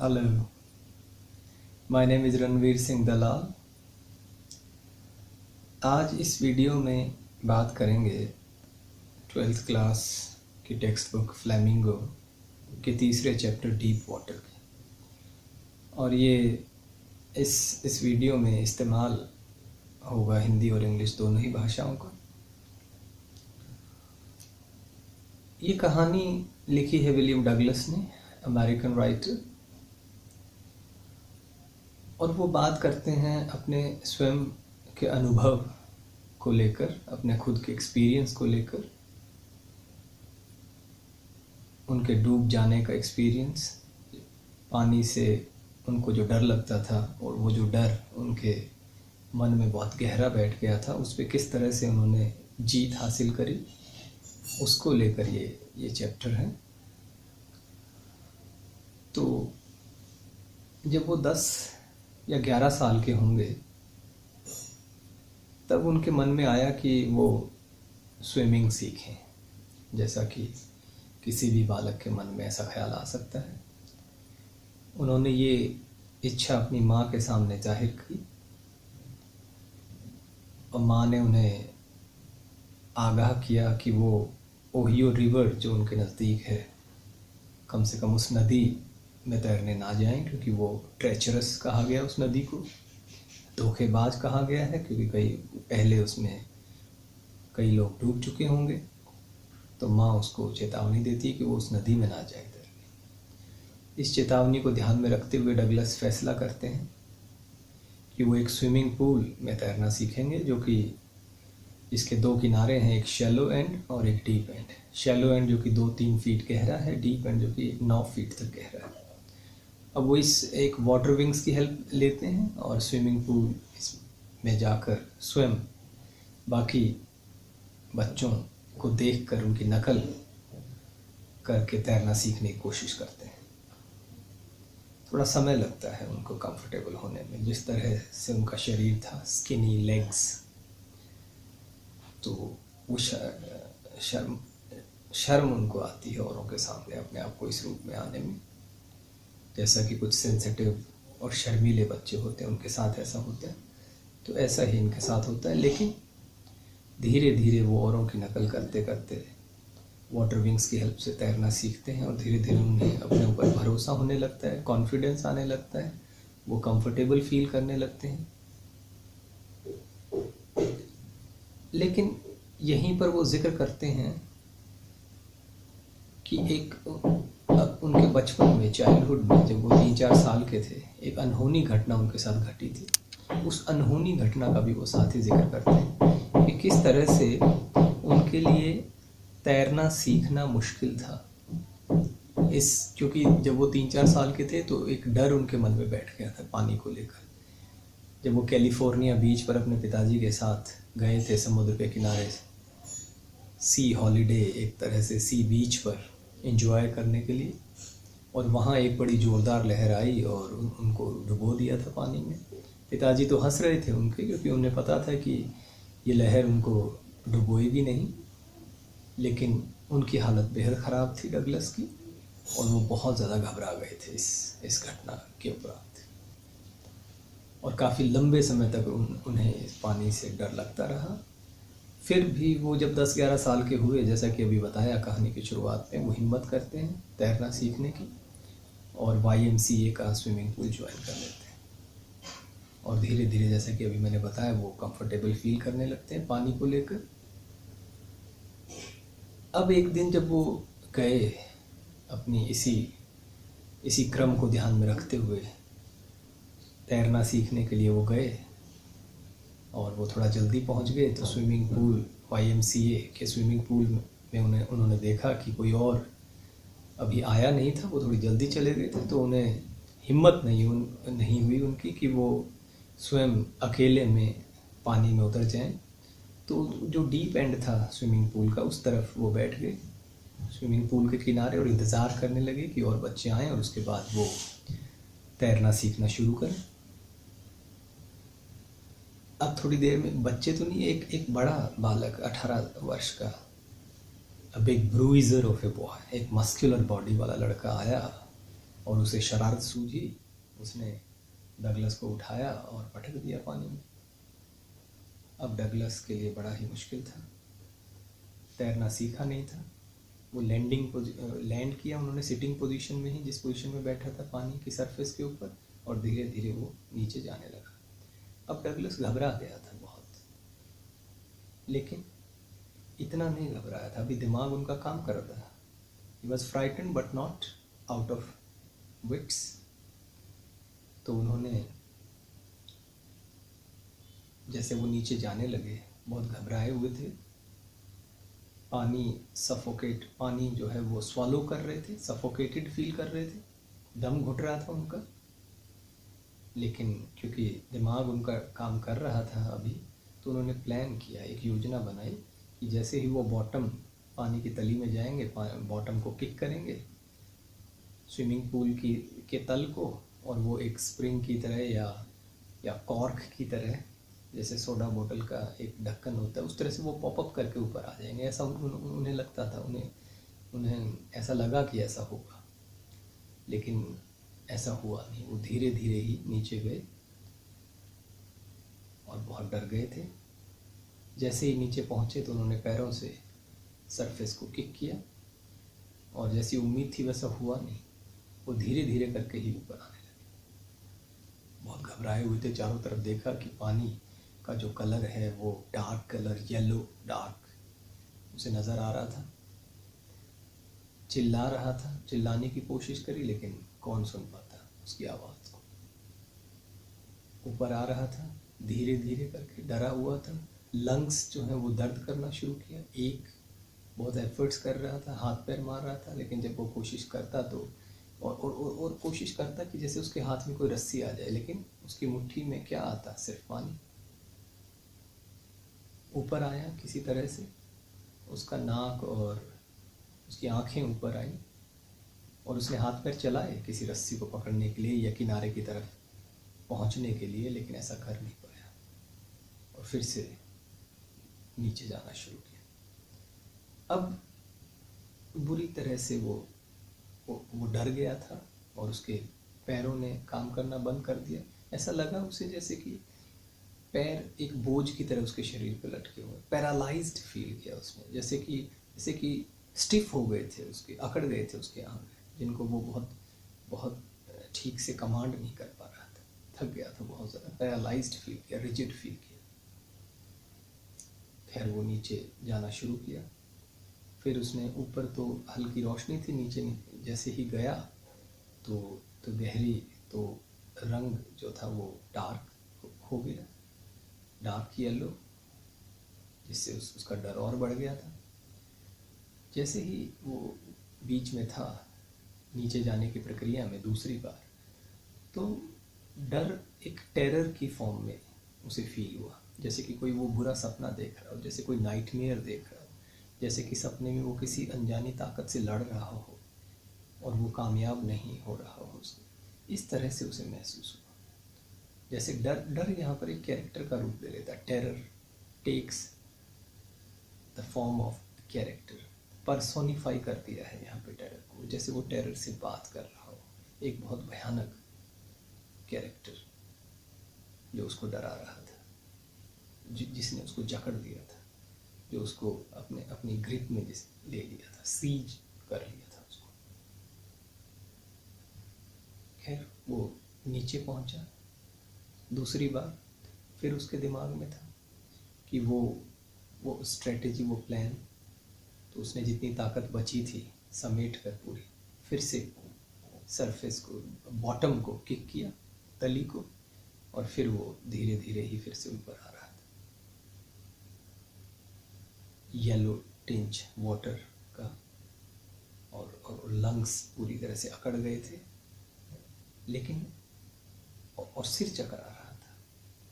Hello, my name is Ranveer Singh Dalal। आज इस video में बात करेंगे 12th क्लास की टेक्स्ट बुक फ्लैमिंगो के तीसरे चैप्टर डीप वाटर की। और ये इस वीडियो में इस्तेमाल होगा हिंदी और इंग्लिश दोनों ही भाषाओं का। ये कहानी लिखी है विलियम डगलस ने, अमेरिकन राइटर, और वो बात करते हैं अपने स्वयं के अनुभव को लेकर, अपने खुद के एक्सपीरियंस को लेकर, उनके डूब जाने का एक्सपीरियंस, पानी से उनको जो डर लगता था और वो जो डर उनके मन में बहुत गहरा बैठ गया था, उस पर किस तरह से उन्होंने जीत हासिल करी, उसको लेकर ये चैप्टर है। तो जब वो 10 या 11 साल के होंगे तब उनके मन में आया कि वो स्विमिंग सीखें, जैसा कि किसी भी बालक के मन में ऐसा ख्याल आ सकता है। उन्होंने ये इच्छा अपनी माँ के सामने जाहिर की और माँ ने उन्हें आगाह किया कि वो ओहियो रिवर जो उनके नज़दीक है, कम से कम उस नदी में तैरने ना जाएं, क्योंकि वो ट्रेचरस कहा गया, उस नदी को धोखेबाज कहा गया है, क्योंकि पहले उसमें कई लोग डूब चुके होंगे। तो माँ उसको चेतावनी देती है कि वो उस नदी में ना जाए तैरने। इस चेतावनी को ध्यान में रखते हुए डगलस फैसला करते हैं कि वो एक स्विमिंग पूल में तैरना सीखेंगे, जो कि इसके 2 किनारे हैं, एक शैलो एंड और एक डीप एंड। शैलो एंड जो कि 2-3 फीट गहरा है, डीप एंड जो कि 9 फीट तक गहरा है। अब वो इस एक वाटर विंग्स की हेल्प लेते हैं और स्विमिंग पूल में जाकर स्वयं बाकी बच्चों को देखकर उनकी नकल करके तैरना सीखने की कोशिश करते हैं। थोड़ा समय लगता है उनको कंफर्टेबल होने में, जिस तरह से उनका शरीर था, स्किनी लेग्स, तो वो शर्म उनको आती है औरों के सामने अपने आप को इस रूप में आने में। जैसा कि कुछ सेंसिटिव और शर्मीले बच्चे होते हैं, उनके साथ ऐसा होता है, तो ऐसा ही इनके साथ होता है। लेकिन धीरे धीरे वो औरों की नकल करते करते वाटर विंग्स की हेल्प से तैरना सीखते हैं और धीरे धीरे उन्हें अपने ऊपर भरोसा होने लगता है, कॉन्फिडेंस आने लगता है, वो कंफर्टेबल फील करने लगते हैं। लेकिन यहीं पर वो जिक्र करते हैं कि एक उनके बचपन में, चाइल्डहुड में, जब वो 3-4 साल के थे, एक अनहोनी घटना उनके साथ घटी थी। उस अनहोनी घटना का भी वो साथ ही जिक्र करते हैं कि किस तरह से उनके लिए तैरना सीखना मुश्किल था। क्योंकि जब वो 3-4 साल के थे तो एक डर उनके मन में बैठ गया था पानी को लेकर। जब वो कैलिफोर्निया बीच पर अपने पिताजी के साथ गए थे समुद्र के किनारे, सी हॉलीडे, एक तरह से सी बीच पर एंजॉय करने के लिए, और वहाँ एक बड़ी ज़ोरदार लहर आई और उनको डुबो दिया था पानी में। पिताजी तो हंस रहे थे उनके, क्योंकि उन्हें पता था कि ये लहर उनको डुबोएगी नहीं, लेकिन उनकी हालत बेहद ख़राब थी डगलस की, और वो बहुत ज़्यादा घबरा गए थे इस घटना के उपरांत। और काफ़ी लंबे समय तक उन्हें इस पानी से डर लगता रहा। फिर भी वो जब 10-11 साल के हुए, जैसा कि अभी बताया कहानी की शुरुआत में, वो हिम्मत करते हैं तैरना सीखने की और YMCA का स्विमिंग पूल ज्वाइन कर लेते हैं। और धीरे धीरे, जैसा कि अभी मैंने बताया, वो कंफर्टेबल फील करने लगते हैं पानी को लेकर। अब एक दिन जब वो गए, अपनी इसी क्रम को ध्यान में रखते हुए तैरना सीखने के लिए वो गए, और वो थोड़ा जल्दी पहुंच गए, तो स्विमिंग पूल, YMCA के स्विमिंग पूल में उन्होंने देखा कि कोई और अभी आया नहीं था, वो थोड़ी जल्दी चले गए थे। तो उन्हें हिम्मत नहीं हुई उनकी कि वो स्वयं अकेले में पानी में उतर जाएं। तो जो डीप एंड था स्विमिंग पूल का, उस तरफ वो बैठ गए स्विमिंग पूल के किनारे और इंतज़ार करने लगे कि और बच्चे आएँ और उसके बाद वो तैरना सीखना शुरू करें। अब थोड़ी देर में, बच्चे तो नहीं, एक बड़ा बालक 18 वर्ष का, a big bruiser of a boy, एक मस्कुलर बॉडी वाला लड़का आया और उसे शरारत सूझी, उसने डगलस को उठाया और पटक दिया पानी में। अब डगलस के लिए बड़ा ही मुश्किल था, तैरना सीखा नहीं था। वो लैंड किया उन्होंने सिटिंग पोजीशन में ही, जिस पोजीशन में बैठा था पानी की सरफेस के ऊपर, और धीरे धीरे वो नीचे जाने लगा। अब डगलस घबरा गया था बहुत, लेकिन इतना नहीं घबराया था, अभी दिमाग उनका काम कर रहा था। He was frightened but not out of wits. तो उन्होंने, जैसे वो नीचे जाने लगे, बहुत घबराए हुए थे, पानी जो है वो स्वॉलो कर रहे थे, सफोकेटेड फील कर रहे थे, दम घुट रहा था उनका। लेकिन क्योंकि दिमाग उनका काम कर रहा था अभी, तो उन्होंने प्लान किया, एक योजना बनाई कि जैसे ही वो बॉटम, पानी की तली में जाएंगे, बॉटम को किक करेंगे स्विमिंग पूल के तल को, और वो एक स्प्रिंग की तरह या कॉर्क की तरह, जैसे सोडा बोतल का एक ढक्कन होता है, उस तरह से वो पॉपअप करके ऊपर आ जाएंगे। ऐसा उन्हें लगता था, उन्हें ऐसा लगा कि ऐसा होगा, लेकिन ऐसा हुआ नहीं। वो धीरे धीरे ही नीचे गए और बहुत डर गए थे। जैसे ही नीचे पहुँचे तो उन्होंने पैरों से सरफेस को किक किया, और जैसी उम्मीद थी वैसा हुआ नहीं। वो धीरे धीरे करके ही ऊपर आने लगे। बहुत घबराए हुए थे, चारों तरफ देखा कि पानी का जो कलर है वो डार्क कलर, येलो डार्क उसे नज़र आ रहा था। चिल्ला रहा था, चिल्लाने की कोशिश करी, लेकिन कौन सुन पाता उसकी आवाज़ को। ऊपर आ रहा था धीरे धीरे करके, डरा हुआ था। लंग्स जो है वो दर्द करना शुरू किया। एक बहुत एफर्ट्स कर रहा था, हाथ पैर मार रहा था, लेकिन जब वो कोशिश करता तो और कोशिश करता कि जैसे उसके हाथ में कोई रस्सी आ जाए, लेकिन उसकी मुट्ठी में क्या आता, सिर्फ पानी। ऊपर आया किसी तरह से, उसका नाक और उसकी आंखें ऊपर आई, और उसने हाथ पैर चलाए किसी रस्सी को पकड़ने के लिए या किनारे की तरफ पहुंचने के लिए, लेकिन ऐसा कर नहीं पाया, और फिर से नीचे जाना शुरू किया। अब बुरी तरह से वो डर गया था, और उसके पैरों ने काम करना बंद कर दिया। ऐसा लगा उसे जैसे कि पैर एक बोझ की तरह उसके शरीर पर लटके हुए, पैरालाइज्ड फील किया उसने, जैसे कि स्टिफ हो गए थे उसके, अकड़ गए थे उसके अंग, जिनको वो बहुत बहुत ठीक से कमांड नहीं कर पा रहा था। थक गया था बहुत ज़्यादा, पैरालाइज्ड फील किया, रिजिड फील किया। खैर वो नीचे जाना शुरू किया। फिर उसने, ऊपर तो हल्की रोशनी थी, नीचे जैसे ही गया तो गहरी, तो रंग जो था वो डार्क हो गया, डार्क येलो, जिससे उसका डर और बढ़ गया था। जैसे ही वो बीच में था नीचे जाने की प्रक्रिया में दूसरी बार, तो डर एक टेरर की फॉर्म में उसे फील हुआ, जैसे कि कोई वो बुरा सपना देख रहा हो, जैसे कोई नाइटमेयर देख रहा हो, जैसे कि सपने में वो किसी अनजानी ताकत से लड़ रहा हो और वो कामयाब नहीं हो रहा हो उससे। इस तरह से उसे महसूस हुआ, जैसे डर यहाँ पर एक कैरेक्टर का रूप ले लेता है। Terror takes the form of character, personify कर दिया है यहाँ पे टेरर को, जैसे वो टेरर से बात कर रहा हो, एक बहुत भयानक कैरेक्टर जो उसको डरा रहा था, जिसने उसको जकड़ दिया था, जो उसको अपनी ग्रिप में ले लिया था, सीज कर लिया था उसको। खैर वो नीचे पहुंचा दूसरी बार। फिर उसके दिमाग में था कि वो स्ट्रेटेजी, वो प्लान, तो उसने जितनी ताकत बची थी समेट कर पूरी, फिर से सरफेस को, बॉटम को किक किया, तली को, और फिर वो धीरे धीरे ही फिर से ऊपर आ रहा था। येलो टिंच वाटर का, और लंग्स पूरी तरह से अकड़ गए थे, लेकिन और सिर चकरा रहा था,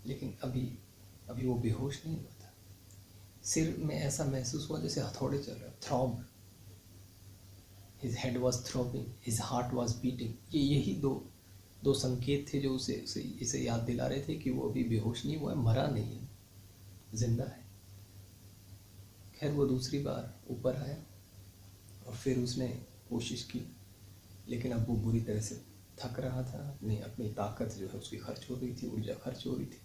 लेकिन अभी वो बेहोश नहीं हुआ था। सिर में ऐसा महसूस हुआ जैसे हथौड़े चल रहे, throb, his head was throbbing, his heart was beating. यही दो संकेत थे जो इसे याद दिला रहे थे कि वो अभी बेहोश नहीं हुआ है, मरा नहीं है, जिंदा है। खैर वो दूसरी बार ऊपर आया, और फिर उसने कोशिश की लेकिन अब वो बुरी तरह से थक रहा था, अपनी अपनी ताकत जो है उसकी खर्च हो रही थी, ऊर्जा खर्च हो रही थी।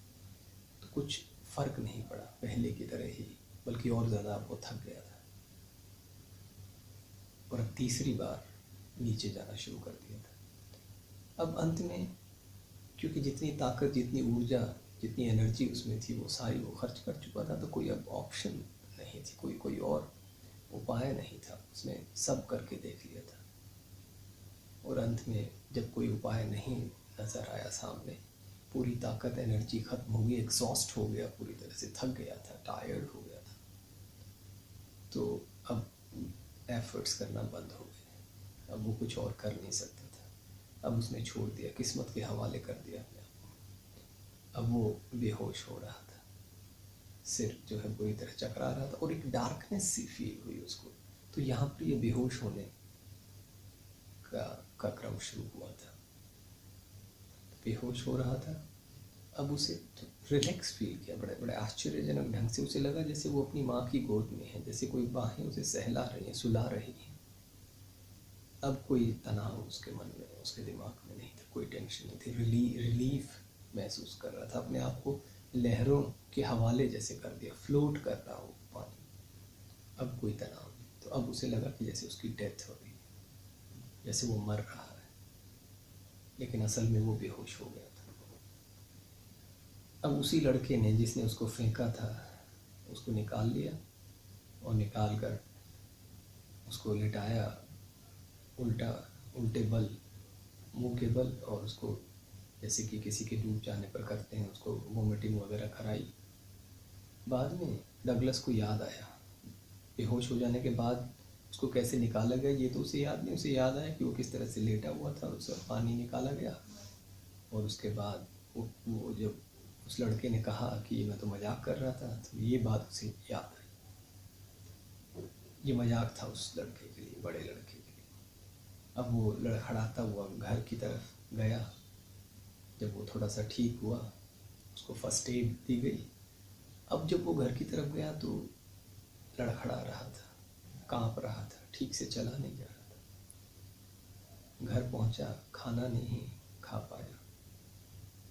तो कुछ फ़र्क नहीं पड़ा पहले की तरह ही, बल्कि और ज़्यादा अब वो थक गया था और अब तीसरी बार नीचे जाना शुरू कर दिया था। अब अंत में क्योंकि जितनी ताकत, जितनी ऊर्जा, जितनी एनर्जी उसमें थी वो सारी वो खर्च कर चुका था, तो कोई अब ऑप्शन नहीं थी, कोई और उपाय नहीं था। उसने सब करके देख लिया था और अंत में जब कोई उपाय नहीं नज़र आया सामने, पूरी ताकत, एनर्जी ख़त्म हो गई, एग्जॉस्ट हो गया, पूरी तरह से थक गया था, टायर्ड हो गया था, तो अब एफर्ट्स करना बंद हो गए। अब वो कुछ और कर नहीं सकता था। अब उसने छोड़ दिया, किस्मत के हवाले कर दिया अपने आप को। अब वो बेहोश हो रहा था, सिर जो है बुरी तरह चकरा रहा था और एक डार्कनेस सी फील हुई उसको। तो यहाँ पर ये बेहोश होने का क्रम शुरू हुआ था। बेहोश हो रहा था। अब उसे तो रिलैक्स फील किया, बड़े बड़े आश्चर्यजनक ढंग से उसे लगा जैसे वो अपनी माँ की गोद में है, जैसे कोई बाहें उसे सहला रही हैं, सुला रही हैं। अब कोई तनाव उसके मन में, उसके दिमाग में नहीं था, कोई टेंशन नहीं थी। रिलीफ महसूस कर रहा था, अपने आप को लहरों के हवाले जैसे कर दिया, फ्लोट कर रहा हो पानी। अब कोई तनाव नहीं। तो अब उसे लगा कि जैसे उसकी डेथ हो रही है, जैसे वो मर रहा है, लेकिन असल में वो बेहोश हो गया था। अब उसी लड़के ने जिसने उसको फेंका था उसको निकाल लिया और निकाल कर उसको लिटाया उल्टे बल, मुंह के बल, और उसको जैसे कि किसी के डूब जाने पर करते हैं, उसको वोमिटिंग वगैरह कराई। बाद में डगलस को याद आया, बेहोश हो जाने के बाद उसको कैसे निकाला गया ये तो उसे याद नहीं। उसे याद आया कि वो किस तरह से लेटा हुआ था और उससे पानी निकाला गया। और उसके बाद वो जब उस लड़के ने कहा कि मैं तो मजाक कर रहा था, तो ये बात उसे याद आई। ये मजाक था उस लड़के के लिए, बड़े लड़के के लिए। अब वो लड़खड़ाता हुआ घर की तरफ गया। जब वो थोड़ा सा ठीक हुआ, उसको फर्स्ट एड दी गई। अब जब वो घर की तरफ गया तो लड़खड़ा रहा था, कांप रहा था, ठीक से चला नहीं जा रहा था। घर पहुंचा, खाना नहीं खा पाया,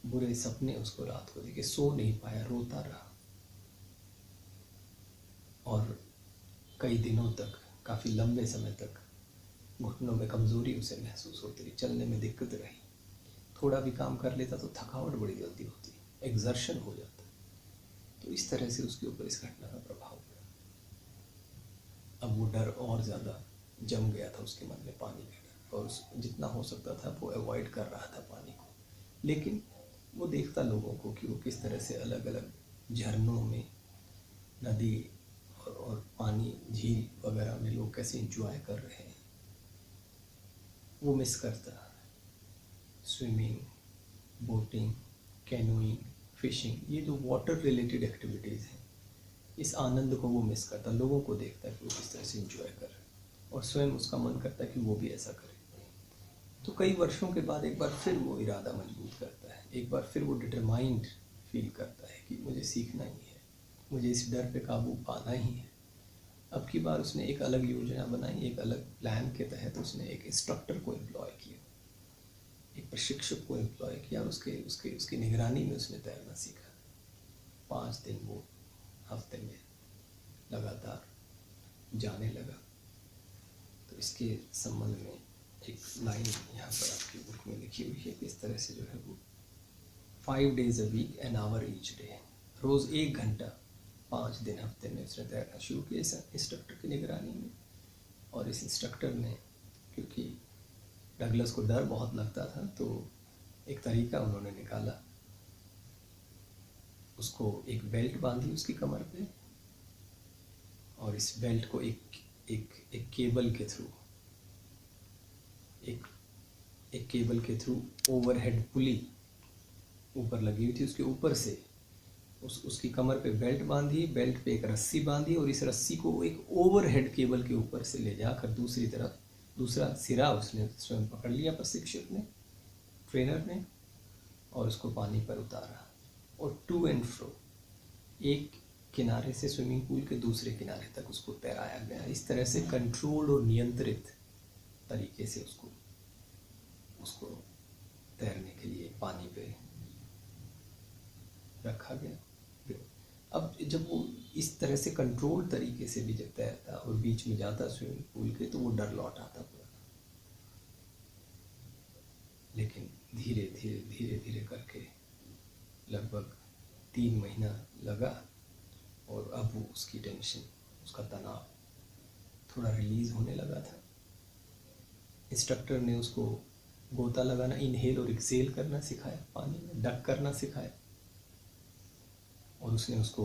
बुरे सपने उसको रात को देखे, सो नहीं पाया, रोता रहा। और कई दिनों तक, काफ़ी लंबे समय तक घुटनों में कमज़ोरी उसे महसूस होती रही, चलने में दिक्कत रही। थोड़ा भी काम कर लेता तो थकावट बड़ी जल्दी होती, एग्जर्शन हो जाता। तो इस तरह से उसके ऊपर इस घटना का प्रभाव पड़ा। अब वो डर और ज़्यादा जम गया था उसके मन में, पानी का डर, और जितना हो सकता था वो अवॉइड कर रहा था पानी को। लेकिन वो देखता लोगों को कि वो किस तरह से अलग अलग झरनों में, नदी और पानी, झील वगैरह में लोग कैसे एंजॉय कर रहे हैं। वो मिस करता स्विमिंग, बोटिंग, कैनोइंग, फिशिंग, ये जो वाटर रिलेटेड एक्टिविटीज़ हैं, इस आनंद को वो मिस करता। लोगों को देखता है कि वो किस तरह से एंजॉय कर रहे हैं और स्वयं उसका मन करता है कि वो भी ऐसा करे। तो कई वर्षों के बाद एक बार फिर वो इरादा मजबूत करता है, एक बार फिर वो डिटरमाइंड फील करता है कि मुझे सीखना ही है, मुझे इस डर पे काबू पाना ही है। अब की बार उसने एक अलग योजना बनाई, एक अलग प्लान के तहत उसने एक इंस्ट्रक्टर को एम्प्लॉय किया, एक प्रशिक्षक को एम्प्लॉय किया और उसकी निगरानी में उसने तैरना सीखा। 5 दिन वो हफ्ते में लगातार जाने लगा। तो इसके संबंध में एक लाइन यहाँ पर आपकी बुक में लिखी हुई है कि इस तरह से जो है वो 5 days a week, an hour each day, रोज़ 1 घंटा 5 दिन हफ्ते में उसने तैरना शुरू किया इस इंस्ट्रक्टर की निगरानी में। और इस इंस्ट्रक्टर ने, क्योंकि डगलस को डर बहुत लगता था, तो एक तरीका उन्होंने निकाला। उसको एक बेल्ट बांधी उसकी कमर पे और इस बेल्ट को एक केबल के थ्रू, एक केबल के थ्रू ओवरहेड पुली ऊपर लगी हुई थी, उसके ऊपर से उसकी कमर पे बेल्ट बांधी, बेल्ट पे एक रस्सी बांधी और इस रस्सी को एक ओवरहेड केबल के ऊपर से ले जाकर दूसरी तरफ, दूसरा सिरा उसने स्वयं पकड़ लिया, प्रशिक्षक ने, ट्रेनर ने, और उसको पानी पर उतारा और टू एंड फ्रो, एक किनारे से स्विमिंग पूल के दूसरे किनारे तक उसको तैराया गया। इस तरह से कंट्रोल और नियंत्रित तरीके से उसको उसको तैरने के लिए पानी पे रखा गया। अब जब वो इस तरह से कंट्रोल तरीके से भी जब तैरता और बीच में जाता स्विमिंग पूल के, तो वो डर लौट आता पूरा। लेकिन धीरे धीरे धीरे धीरे करके लगभग 3 महीना लगा, और अब वो उसकी टेंशन, उसका तनाव थोड़ा रिलीज़ होने लगा था। इंस्ट्रक्टर ने उसको गोता लगाना, इनहेल और एक्सेल करना सिखाया, पानी में डक करना सिखाया, और उसने उसको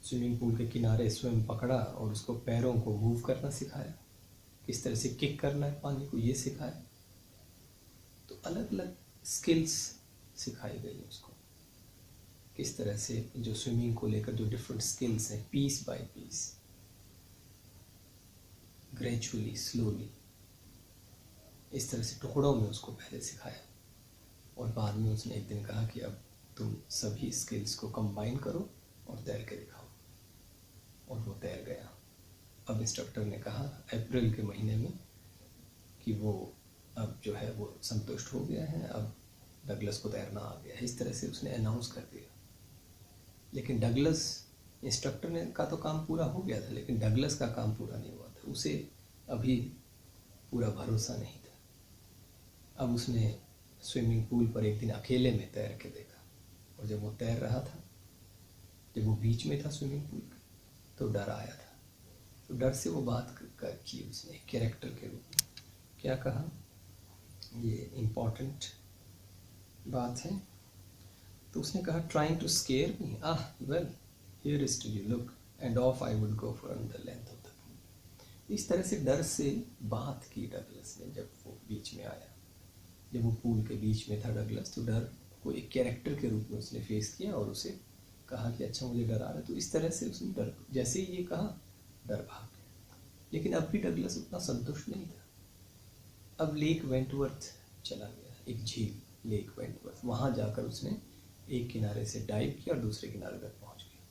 स्विमिंग पूल के किनारे स्वयं पकड़ा और उसको पैरों को मूव करना सिखाया, किस तरह से किक करना है पानी को, ये सिखाया। तो अलग अलग स्किल्स सिखाई गई उसको, किस तरह से जो स्विमिंग को लेकर जो डिफरेंट स्किल्स हैं, piece by piece, gradually, slowly, इस तरह से टुकड़ों में उसको पहले सिखाया। और बाद में उसने एक दिन कहा कि अब तुम सभी स्किल्स को कंबाइन करो और तैर के दिखाओ, और वो तैर गया। अब इंस्ट्रक्टर ने कहा अप्रैल के महीने में कि वो अब जो है वो संतुष्ट हो गया है, अब डगलस को तैरना आ गया है, इस तरह से उसने अनाउंस कर दिया। लेकिन डगलस, इंस्ट्रक्टर ने का तो काम पूरा हो गया था, लेकिन डगलस का काम पूरा नहीं हुआ था, उसे अभी पूरा भरोसा नहीं था। अब उसने स्विमिंग पूल पर एक दिन अकेले में तैर के देखा, और जब वो तैर रहा था, जब वो बीच में था स्विमिंग पूल के, तो डर आया था। तो डर से वो बात की उसने कैरेक्टर के रूप में। क्या कहा, ये इम्पोर्टेंट बात है। तो उसने कहा trying to scare me, well here is to you look and off I would go for the length of the pool. इस तरह से डर से बात की डगलस ने जब वो बीच में आया, जब वो पूल के बीच में था डगलस, तो डर को एक कैरेक्टर के रूप में उसने फेस किया और उसे कहा कि अच्छा मुझे डर आ रहा है। तो इस तरह से उसने डर, जैसे ही ये कहा, डर भाग गया। लेकिन अब भी डगलस उतना संतुष्ट नहीं था। अब लेक वेंटवर्थ चला गया, एक झील लेक वेंटवर्थ, वहाँ जाकर उसने एक किनारे से डाइव किया और दूसरे किनारे तक पहुँच गया,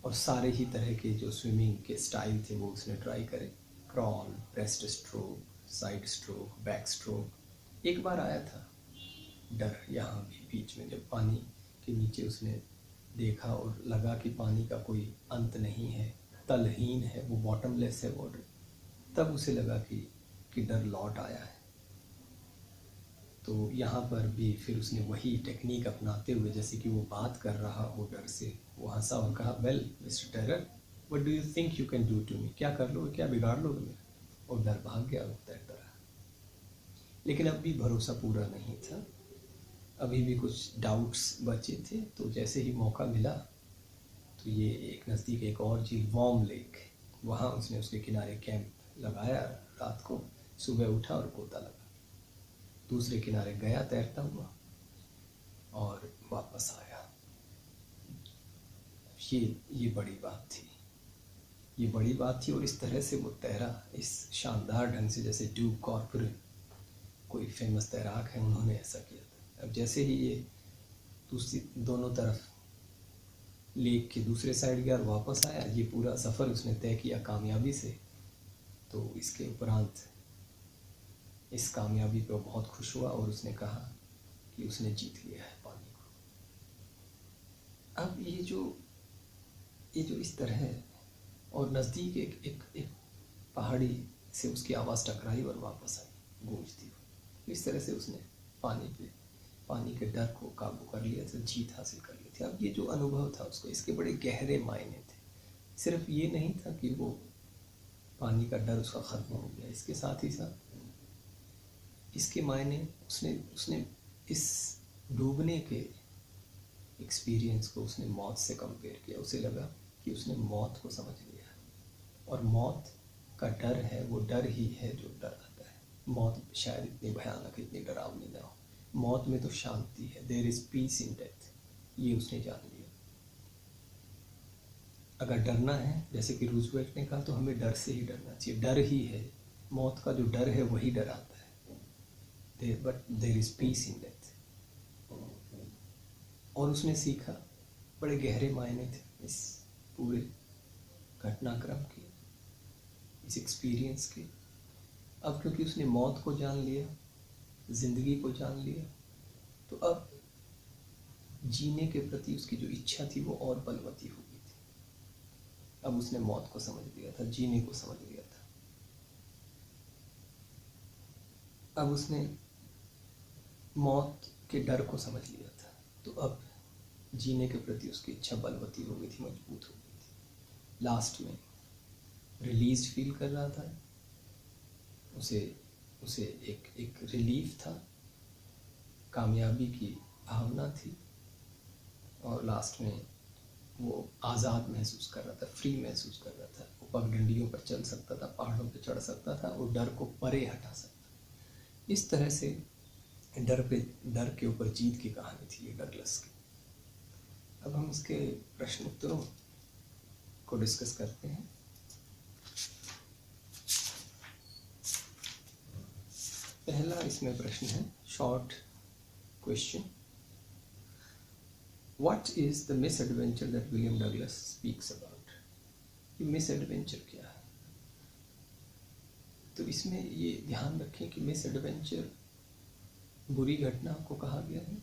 और सारे ही तरह के जो स्विमिंग के स्टाइल थे वो उसने ट्राई करे, crawl, breast stroke, side stroke, back stroke. एक बार आया था डर यहाँ भी बीच में, जब पानी के नीचे उसने देखा और लगा कि पानी का कोई अंत नहीं है, तलहीन है, वो बॉटमलेस है वाटर, तब उसे लगा कि डर लौट आया है। तो यहाँ पर भी फिर उसने वही टेक्निक अपनाते हुए, जैसे कि वो बात कर रहा हो डर से, वो हंसा और कहा well mister terror, what do you think you can do to me, क्या कर लोगे, क्या बिगाड़ लोगे मेरा। और डर भाग गया, वो तैरता रहा। लेकिन अब भी भरोसा पूरा नहीं था, अभी भी कुछ डाउट्स बचे थे। तो जैसे ही मौका मिला, तो ये एक नज़दीक एक और झील, वार्म लेक, वहाँ उसने उसके किनारे कैंप लगाया रात को, सुबह उठा और गोता लगा, दूसरे किनारे गया तैरता हुआ और वापस आया। ये बड़ी बात थी, ये बड़ी बात थी। और इस तरह से वो तैरा, इस शानदार ढंग से, जैसे ड्यूक कॉर्पोरल, कोई फेमस तैराक है, उन्होंने ऐसा किया था। अब जैसे ही ये दूसरी दोनों तरफ लेक के दूसरे साइड गया और वापस आया, ये पूरा सफ़र उसने तय किया कामयाबी से। तो इसके उपरांत इस कामयाबी पर बहुत खुश हुआ और उसने कहा कि उसने जीत लिया है पानी को। अब ये जो इस तरह है, और नज़दीक एक पहाड़ी से उसकी आवाज़ टकराई और वापस आई गूंजती हुई। इस तरह से उसने पानी के डर को काबू कर लिया था, जीत हासिल कर ली थी। अब ये जो अनुभव था उसको, इसके बड़े गहरे मायने थे। सिर्फ ये नहीं था कि वो पानी का डर उसका ख़त्म हो गया, इसके साथ ही साथ इसके मायने उसने इस डूबने के एक्सपीरियंस को उसने मौत से कंपेयर किया। उसे लगा कि उसने मौत को समझ लिया, और मौत का डर है, वो डर ही है जो डराता है। मौत शायद इतनी भयानक, इतनी डरावनी ना हो, मौत में तो शांति है, there is peace in death, ये उसने जान लिया। अगर डरना है, जैसे कि रूजवेल्ट ने कहा, तो हमें डर से ही डरना चाहिए। डर ही है, मौत का जो डर है वही डराता है, but there is peace in death. और उसने सीखा, बड़े गहरे मायने थे इस पूरे घटनाक्रम के, इस एक्सपीरियंस के। अब क्योंकि उसने मौत को जान लिया, ज़िंदगी को जान लिया, तो अब जीने के प्रति उसकी जो इच्छा थी वो और बलवती हो गई थी। अब उसने मौत को समझ लिया था, जीने को समझ लिया था। अब उसने मौत के डर को समझ लिया था, तो अब जीने के प्रति उसकी इच्छा बलवती हो गई थी, मजबूत हो गई थी। लास्ट में रिलीज फील कर रहा था, उसे उसे एक रिलीफ था, कामयाबी की भावना थी, और लास्ट में वो आज़ाद महसूस कर रहा था, फ्री महसूस कर रहा था। वो पगडंडियों पर चल सकता था, पहाड़ों पर चढ़ सकता था, और डर को परे हटा सकता। इस तरह से डर के ऊपर जीत की कहानी थी ये डगलस की। अब हम इसके प्रश्न उत्तरों को डिस्कस करते हैं। पहला इसमें प्रश्न है, short question, what is the miss adventure that William Douglas speaks about? ये मिस एडवेंचर क्या है? तो इसमें ये ध्यान रखें कि मिस एडवेंचर बुरी घटना को कहा गया है,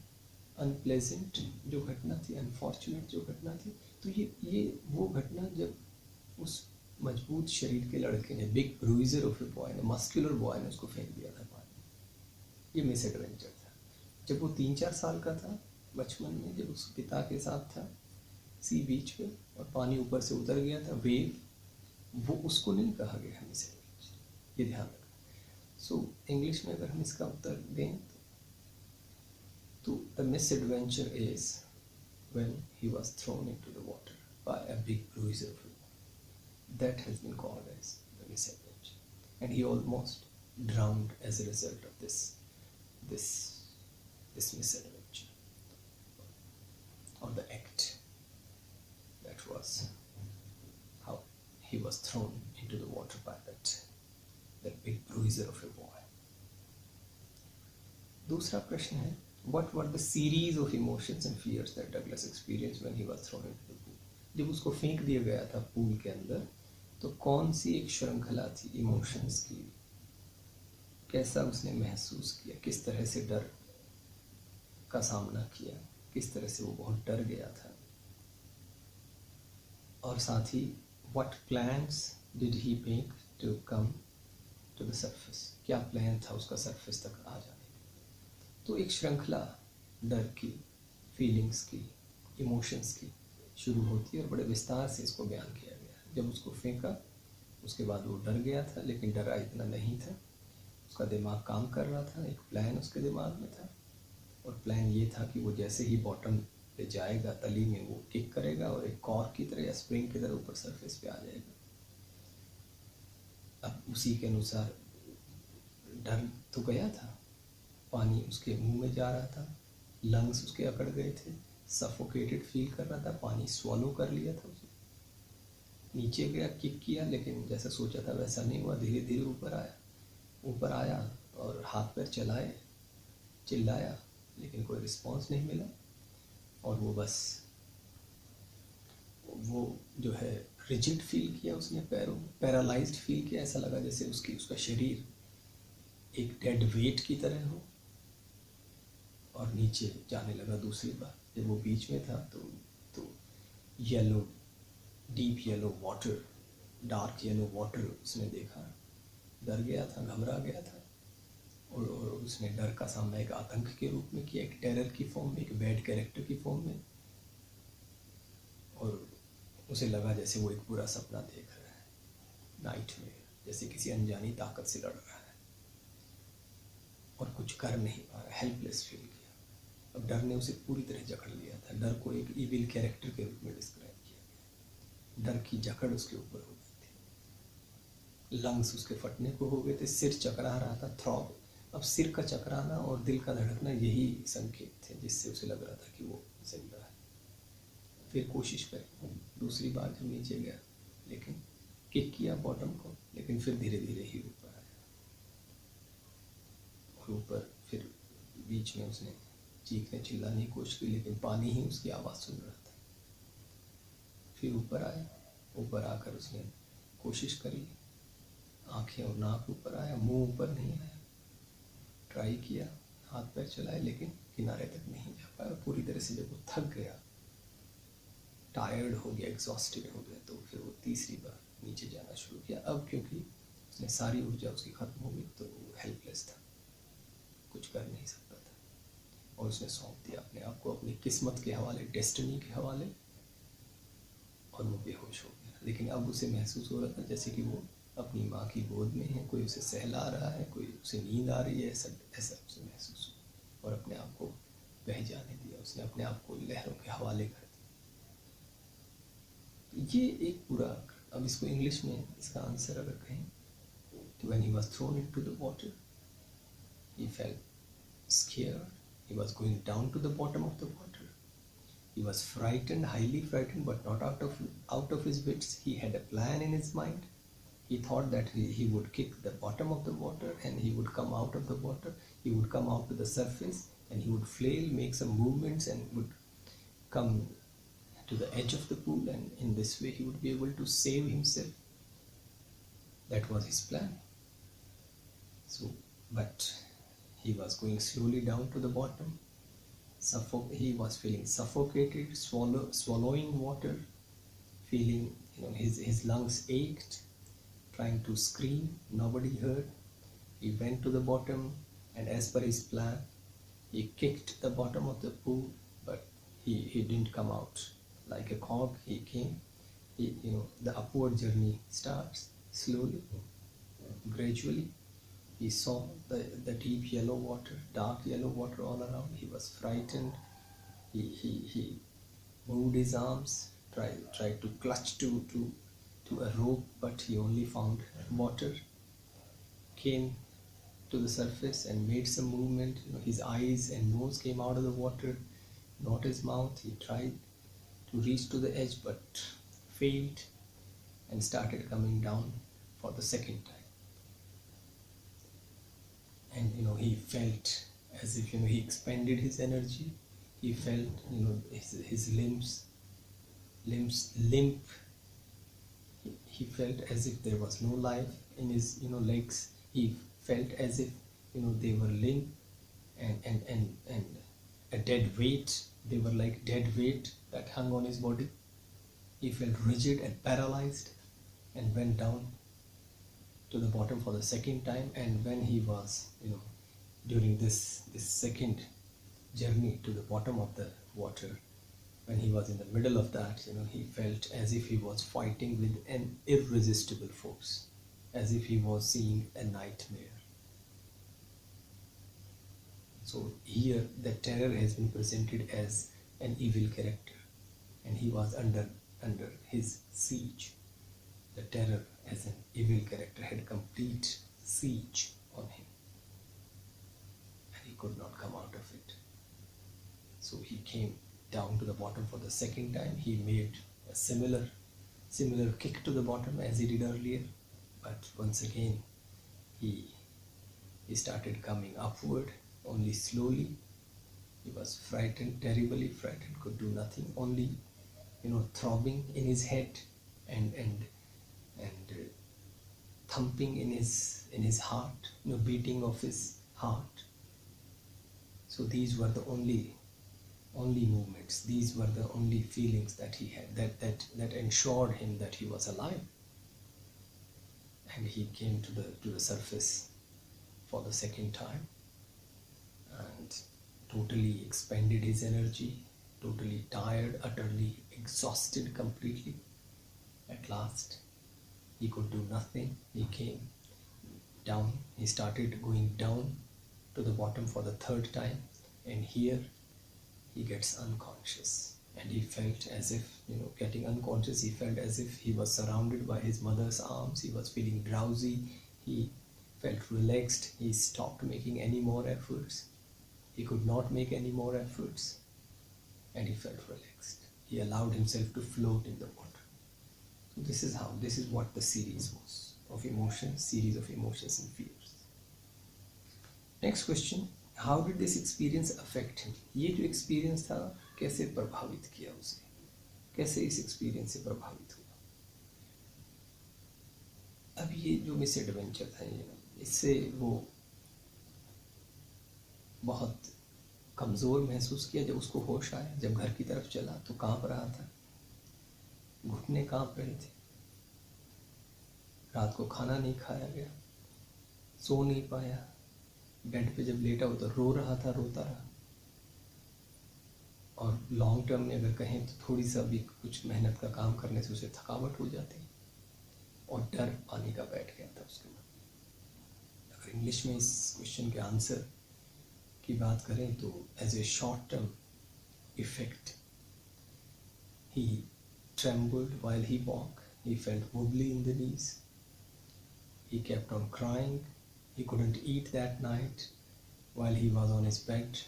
अनप्लेजेंट जो घटना थी, अनफॉर्चुनेट जो घटना थी। तो ये वो घटना जब उस मजबूत शरीर के लड़के ने, बिग ब्रूइजर ऑफ ए बॉय ने, मस्कुलर बॉय ने उसको फेंक दिया था पानी। ये मिस एडवेंचर था। जब वो 3-4 साल का था, बचपन में, जब उसके पिता के साथ था सी बीच पे और पानी ऊपर से उतर गया था, वेव, वो उसको नहीं कहा गया मिस एडवेंचर, ये ध्यान रखना। सो इंग्लिश में अगर हम इसका उत्तर दें तो the misadventure is when he was thrown into the water by a big bruiser. That has been called as the misadventure, and he almost drowned as a result of this misadventure, or the act. That was how he was thrown into the water by that big bruiser of a boy. दूसरा प्रश्न है, what were the series of emotions and fears that Douglas experienced when he was thrown into the pool? जब उसको फेंक दिया गया था pool के अंदर, तो कौन सी एक श्रृंखला थी इमोशंस की? कैसा उसने महसूस किया, किस तरह से डर का सामना किया, किस तरह से वो बहुत डर गया था, और साथ ही what plans did he make to come to the surface? क्या प्लान था उसका सरफेस तक आ जाने? तो एक श्रृंखला डर की, फीलिंग्स की, इमोशंस की शुरू होती है, और बड़े विस्तार से इसको बयान किया गया। जब उसको फेंका, उसके बाद वो डर गया था, लेकिन डरा इतना नहीं था, उसका दिमाग काम कर रहा था, एक प्लान उसके दिमाग में था, और प्लान ये था कि वो जैसे ही बॉटम पे जाएगा, तली में वो किक करेगा और एक कॉर्क की तरह या स्प्रिंग की तरह ऊपर सरफेस पे आ जाएगा। अब उसी के अनुसार डर तो गया था, पानी उसके मुंह में जा रहा था, लंग्स उसके अकड़ गए थे, सफोकेटेड फील कर रहा था, पानी स्वॉलो कर लिया था उसे, नीचे गया, किक किया, लेकिन जैसा सोचा था वैसा नहीं हुआ, धीरे धीरे ऊपर आया और हाथ पैर चलाए, चिल्लाया, लेकिन कोई रिस्पॉन्स नहीं मिला, और वो बस वो जो है रिजिड फील किया उसने, पैरों पैरालाइज्ड फील किया, ऐसा लगा जैसे उसका शरीर एक डेड वेट की तरह हो, और नीचे जाने लगा दूसरी बार। जब वो बीच में था तो yellow, deep yellow water, dark yellow water उसने देखा, डर गया था, घबरा गया था, और उसने डर का सामना एक आतंक के रूप में किया, एक टेरर की फॉर्म में, एक बैड कैरेक्टर की फॉर्म में, और उसे लगा जैसे वो एक बुरा सपना देख रहा है नाइट में, जैसे किसी अनजानी ताकत से लड़ रहा है और कुछ कर नहीं पा रहा, हेल्पलेस फील किया। अब डर ने उसे पूरी तरह जकड़ लिया था। डर को एक इविल कैरेक्टर के रूप में डिस्क्राइब किया गया। डर की जकड़ उसके ऊपर हो गई थी, लंग्स उसके फटने को हो गए थे, सिर चकरा रहा था, थ्रॉब। अब सिर का चकराना और दिल का धड़कना यही संकेत थे जिससे उसे लग रहा था कि वो जिंदा है। फिर कोशिश करी, दूसरी बार जब नीचे गया, लेकिन किक किया बॉटम को, लेकिन फिर धीरे धीरे ही ऊपर आया, और ऊपर फिर बीच में उसने चीखने चिल्लाने की कोशिश की, लेकिन पानी ही उसकी आवाज़ सुन रहा था। फिर ऊपर आया, ऊपर आकर उसने कोशिश करी, आंखें और नाक ऊपर आया, मुंह ऊपर नहीं आया, ट्राई किया, हाथ पैर चलाए, लेकिन किनारे तक नहीं जा पाया। पूरी तरह से जब वो थक गया, टायर्ड हो गया, एग्जॉस्टेड हो गया, तो फिर वो तीसरी बार नीचे जाना शुरू किया। अब क्योंकि उसने सारी ऊर्जा उसकी ख़त्म हो गई, तो वो हेल्पलेस था, कुछ कर नहीं सकता था, और उसने सौंप दिया अपने आप को अपनी किस्मत के हवाले, डेस्टिनी के हवाले, और वो बेहोश हो गया। लेकिन अब उसे महसूस हो रहा था जैसे कि वो अपनी माँ की गोद में है, कोई उसे सहला रहा है, कोई उसे नींद आ रही है, ऐसा ऐसा उसे महसूस हुआ, और अपने आप को बह जाने दिया। उसने अपने आप को लहरों के हवाले कर दिया। तो ये एक पूरा, अब इसको इंग्लिश में इसका आंसर अगर कहें तो when he was thrown into the water, he felt scared, he was going down to the bottom of the water, he was frightened, highly frightened, but not out of his wits. He had a plan in his mind. He thought that he would kick the bottom of the water and he would come out of the water, he would come out to the surface, and he would flail, make some movements, and would come to the edge of the pool, and in this way he would be able to save himself. That was his plan. So, but he was going slowly down to the bottom. He was feeling suffocated, swallowing water, feeling, his lungs ached, trying to scream. Nobody heard. He went to the bottom, and as per his plan, he kicked the bottom of the pool, but he didn't come out like a cog. He came. The upward journey starts slowly, gradually. He saw the deep yellow water, dark yellow water all around. He was frightened. He moved his arms, tried to clutch to a rope, but he only found water. Came to the surface and made some movement. His eyes and nose came out of the water, not his mouth. He tried to reach to the edge, but failed, and started coming down for the second time. And he felt as if he expended his energy. He felt his limbs limp. He felt as if there was no life in his legs. He felt as if they were limp, and a dead weight. They were like dead weight that hung on his body. He felt rigid and paralyzed, and went down to the bottom for the second time. And when he was during this second journey to the bottom of the water, when he was in the middle of that, he felt as if he was fighting with an irresistible force, as if he was seeing a nightmare. So here the terror has been presented as an evil character, and he was under his siege. The terror as an evil character had complete siege on him, and he could not come out of it. So he came down to the bottom for the second time. He made a similar kick to the bottom as he did earlier, but once again he started coming upward, only slowly. He was frightened, terribly frightened, could do nothing, only throbbing in his head, and thumping in his heart, beating of his heart. So these were the only movements, these were the only feelings that he had, that ensured him that he was alive. And he came to the surface for the second time, and totally expended his energy, totally tired, utterly exhausted completely. At last he could do nothing. He came down, he started going down to the bottom for the third time, and here he gets unconscious. And he felt as if, getting unconscious, he felt as if he was surrounded by his mother's arms. He was feeling drowsy. He felt relaxed. He stopped making any more efforts. He could not make any more efforts, and he felt relaxed. He allowed himself to float in the water. So this is what the series was of emotions, series of emotions and fears. Next question, how did this experience affect him? ये जो experience था कैसे प्रभावित किया उसे, कैसे इस experience से प्रभावित हुआ? अब ये जो मिस एडवेंचर था, इससे वो बहुत कमज़ोर महसूस किया जब उसको होश आया। जब घर की तरफ चला तो कांप रहा था, घुटने कांप रहे थे। रात को खाना नहीं खाया गया, सो नहीं पाया। बेड पे जब लेटा हो तो रो रहा था, रोता रहा। और लॉन्ग टर्म में अगर कहें तो थोड़ी सा भी कुछ मेहनत का काम करने से उसे थकावट हो जाती, और डर पानी का बैठ गया था उसके मन में। अगर इंग्लिश में इस क्वेश्चन के आंसर की बात करें तो as a short term effect, he trembled while he walked, he felt wobbly in the knees, he kept on crying, he couldn't eat that night. While he was on his bed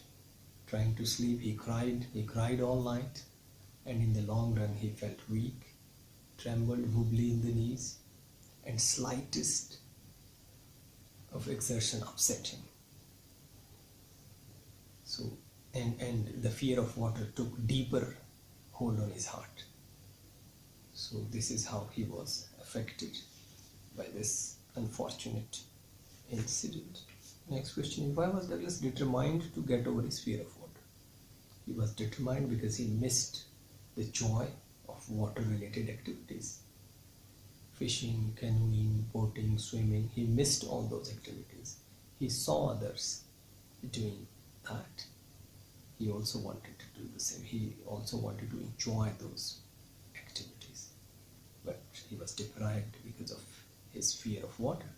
trying to sleep, he cried all night, and in the long run he felt weak, trembled, wobbly in the knees, and slightest of exertion upset him. So, and the fear of water took deeper hold on his heart. So this is how he was affected by this unfortunate incident. Next question is, why was Douglas determined to get over his fear of water? He was determined because he missed the joy of water related activities. Fishing, canoeing, boating, swimming, he missed all those activities. He saw others doing that. He also wanted to do the same. He also wanted to enjoy those activities, but he was deprived because of his fear of water.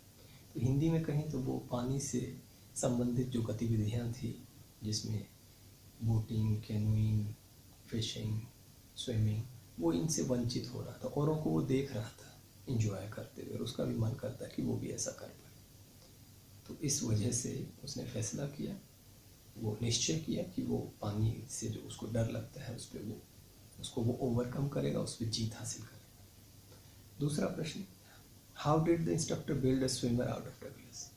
तो हिंदी में कहें तो वो पानी से संबंधित जो गतिविधियां थी, जिसमें बोटिंग, कैनोइंग, फिशिंग, स्विमिंग, वो इनसे वंचित हो रहा था। औरों को वो देख रहा था इंजॉय करते हुए, और उसका भी मन करता कि वो भी ऐसा कर पाए। तो इस वजह से उसने फैसला किया, वो निश्चय किया कि वो पानी से जो उसको डर लगता है उस पर उसको वो ओवरकम करेगा, उस पर जीत हासिल करेगा। दूसरा प्रश्न, how did the instructor build a swimmer out of Douglas?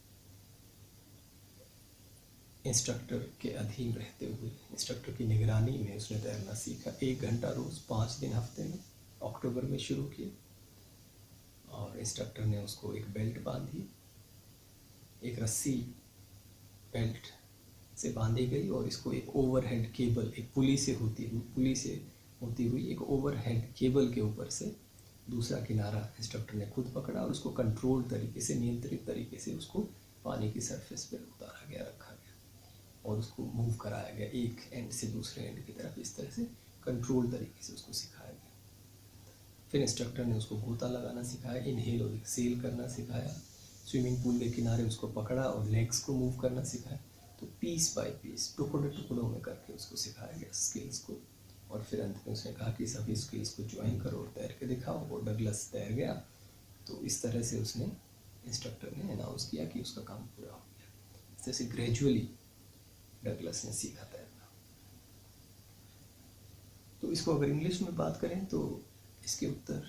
Instructor के अधीन रहते हुए, इंस्ट्रक्टर की निगरानी में उसने तैरना सीखा। 1 घंटा रोज, 5 दिन हफ्ते में, अक्टूबर में शुरू किया। और इंस्ट्रक्टर ने उसको एक बेल्ट बांधी, एक रस्सी बेल्ट से बांधी गई, और इसको एक ओवरहेड केबल, एक पुली से होती हुई एक ओवरहेड केबल के ऊपर से दूसरा किनारा इंस्ट्रक्टर ने खुद पकड़ा, और उसको कंट्रोल तरीके से, नियंत्रित तरीके से उसको पानी की सरफेस पर उतारा गया, रखा गया, और उसको मूव कराया गया एक एंड से दूसरे एंड की तरफ। इस तरह से कंट्रोल तरीके से उसको सिखाया गया। फिर इंस्ट्रक्टर ने उसको गोता लगाना सिखाया, इनहेल और एक्सेल करना सिखाया। स्विमिंग पूल के किनारे उसको पकड़ा और लेग्स को मूव करना सिखाया। तो पीस बाय पीस, टुकड़ों में करके उसको सिखाया गया स्किल्स को। और फिर अंत में उसने कहा कि सभी स्किल्स को ज्वाइन करो और तैर के दिखाओ। वो डगलस तैर गया। तो इस तरह से उसने, इंस्ट्रक्टर ने अनाउंस किया कि उसका काम पूरा हो गया। इस तरह से ग्रेजुअली डगलस ने सीखा तैरना। तो इसको अगर इंग्लिश में बात करें तो इसके उत्तर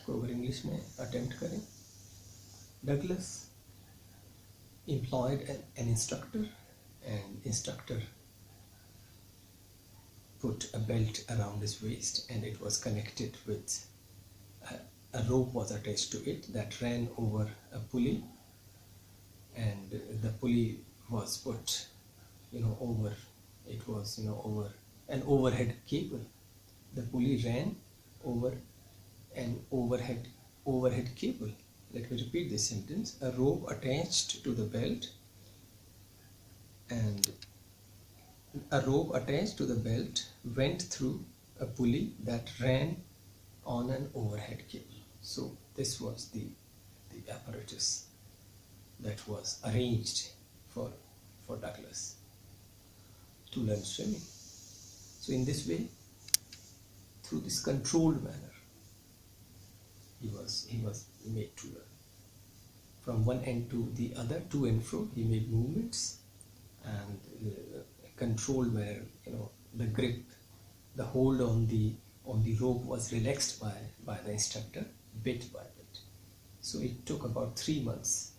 को अगर इंग्लिश में अटेम्प्ट करें, Douglas employed an instructor, and instructor put a belt around his waist, and it was connected with a rope was attached to it that ran over a pulley, and the pulley was put over, it was over an overhead cable. The pulley ran over an overhead cable. Let me repeat this sentence. A rope attached to the belt, and a rope attached to the belt went through a pulley that ran on an overhead cable. So this was the apparatus that was arranged for Douglas to learn swimming. So in this way, through this controlled manner, he was made to learn. From one end to the other, to and fro, he made movements, and controlled manner, the grip, the hold on the rope was relaxed by the instructor bit by bit. So it took about 3 months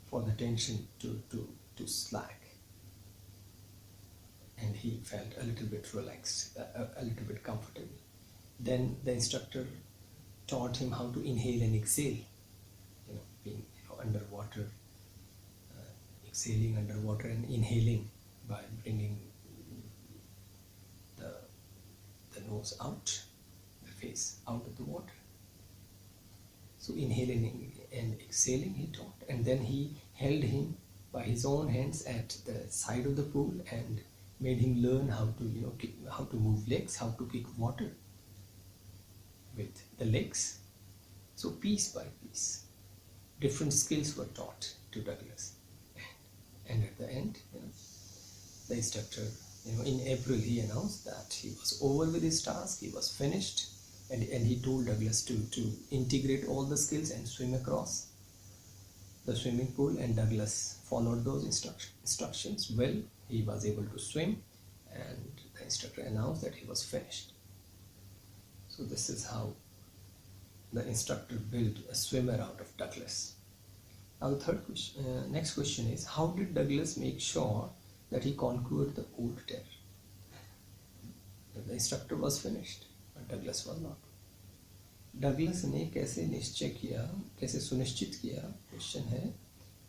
for the tension to slack, and he felt a little bit relaxed, a little bit comfortable. Then the instructor taught him how to inhale and exhale, being underwater, exhaling underwater and inhaling by bringing nose out, the face out of the water. So inhaling and exhaling, he taught, and then he held him by his own hands at the side of the pool and made him learn how to, how to move legs, how to kick water with the legs. So piece by piece, different skills were taught to Douglas. And at the end, the instructor, in April he announced that he was over with his task, he was finished, and he told Douglas to integrate all the skills and swim across the swimming pool, and Douglas followed those instructions well. He was able to swim, and the instructor announced that he was finished. So this is how the instructor built a swimmer out of Douglas. Now the next question is, how did Douglas make sure that he conquered the old terror? The instructor was finished, but Douglas was not. Douglas ने कैसे निश्चय किया, कैसे सुनिश्चित किया, question है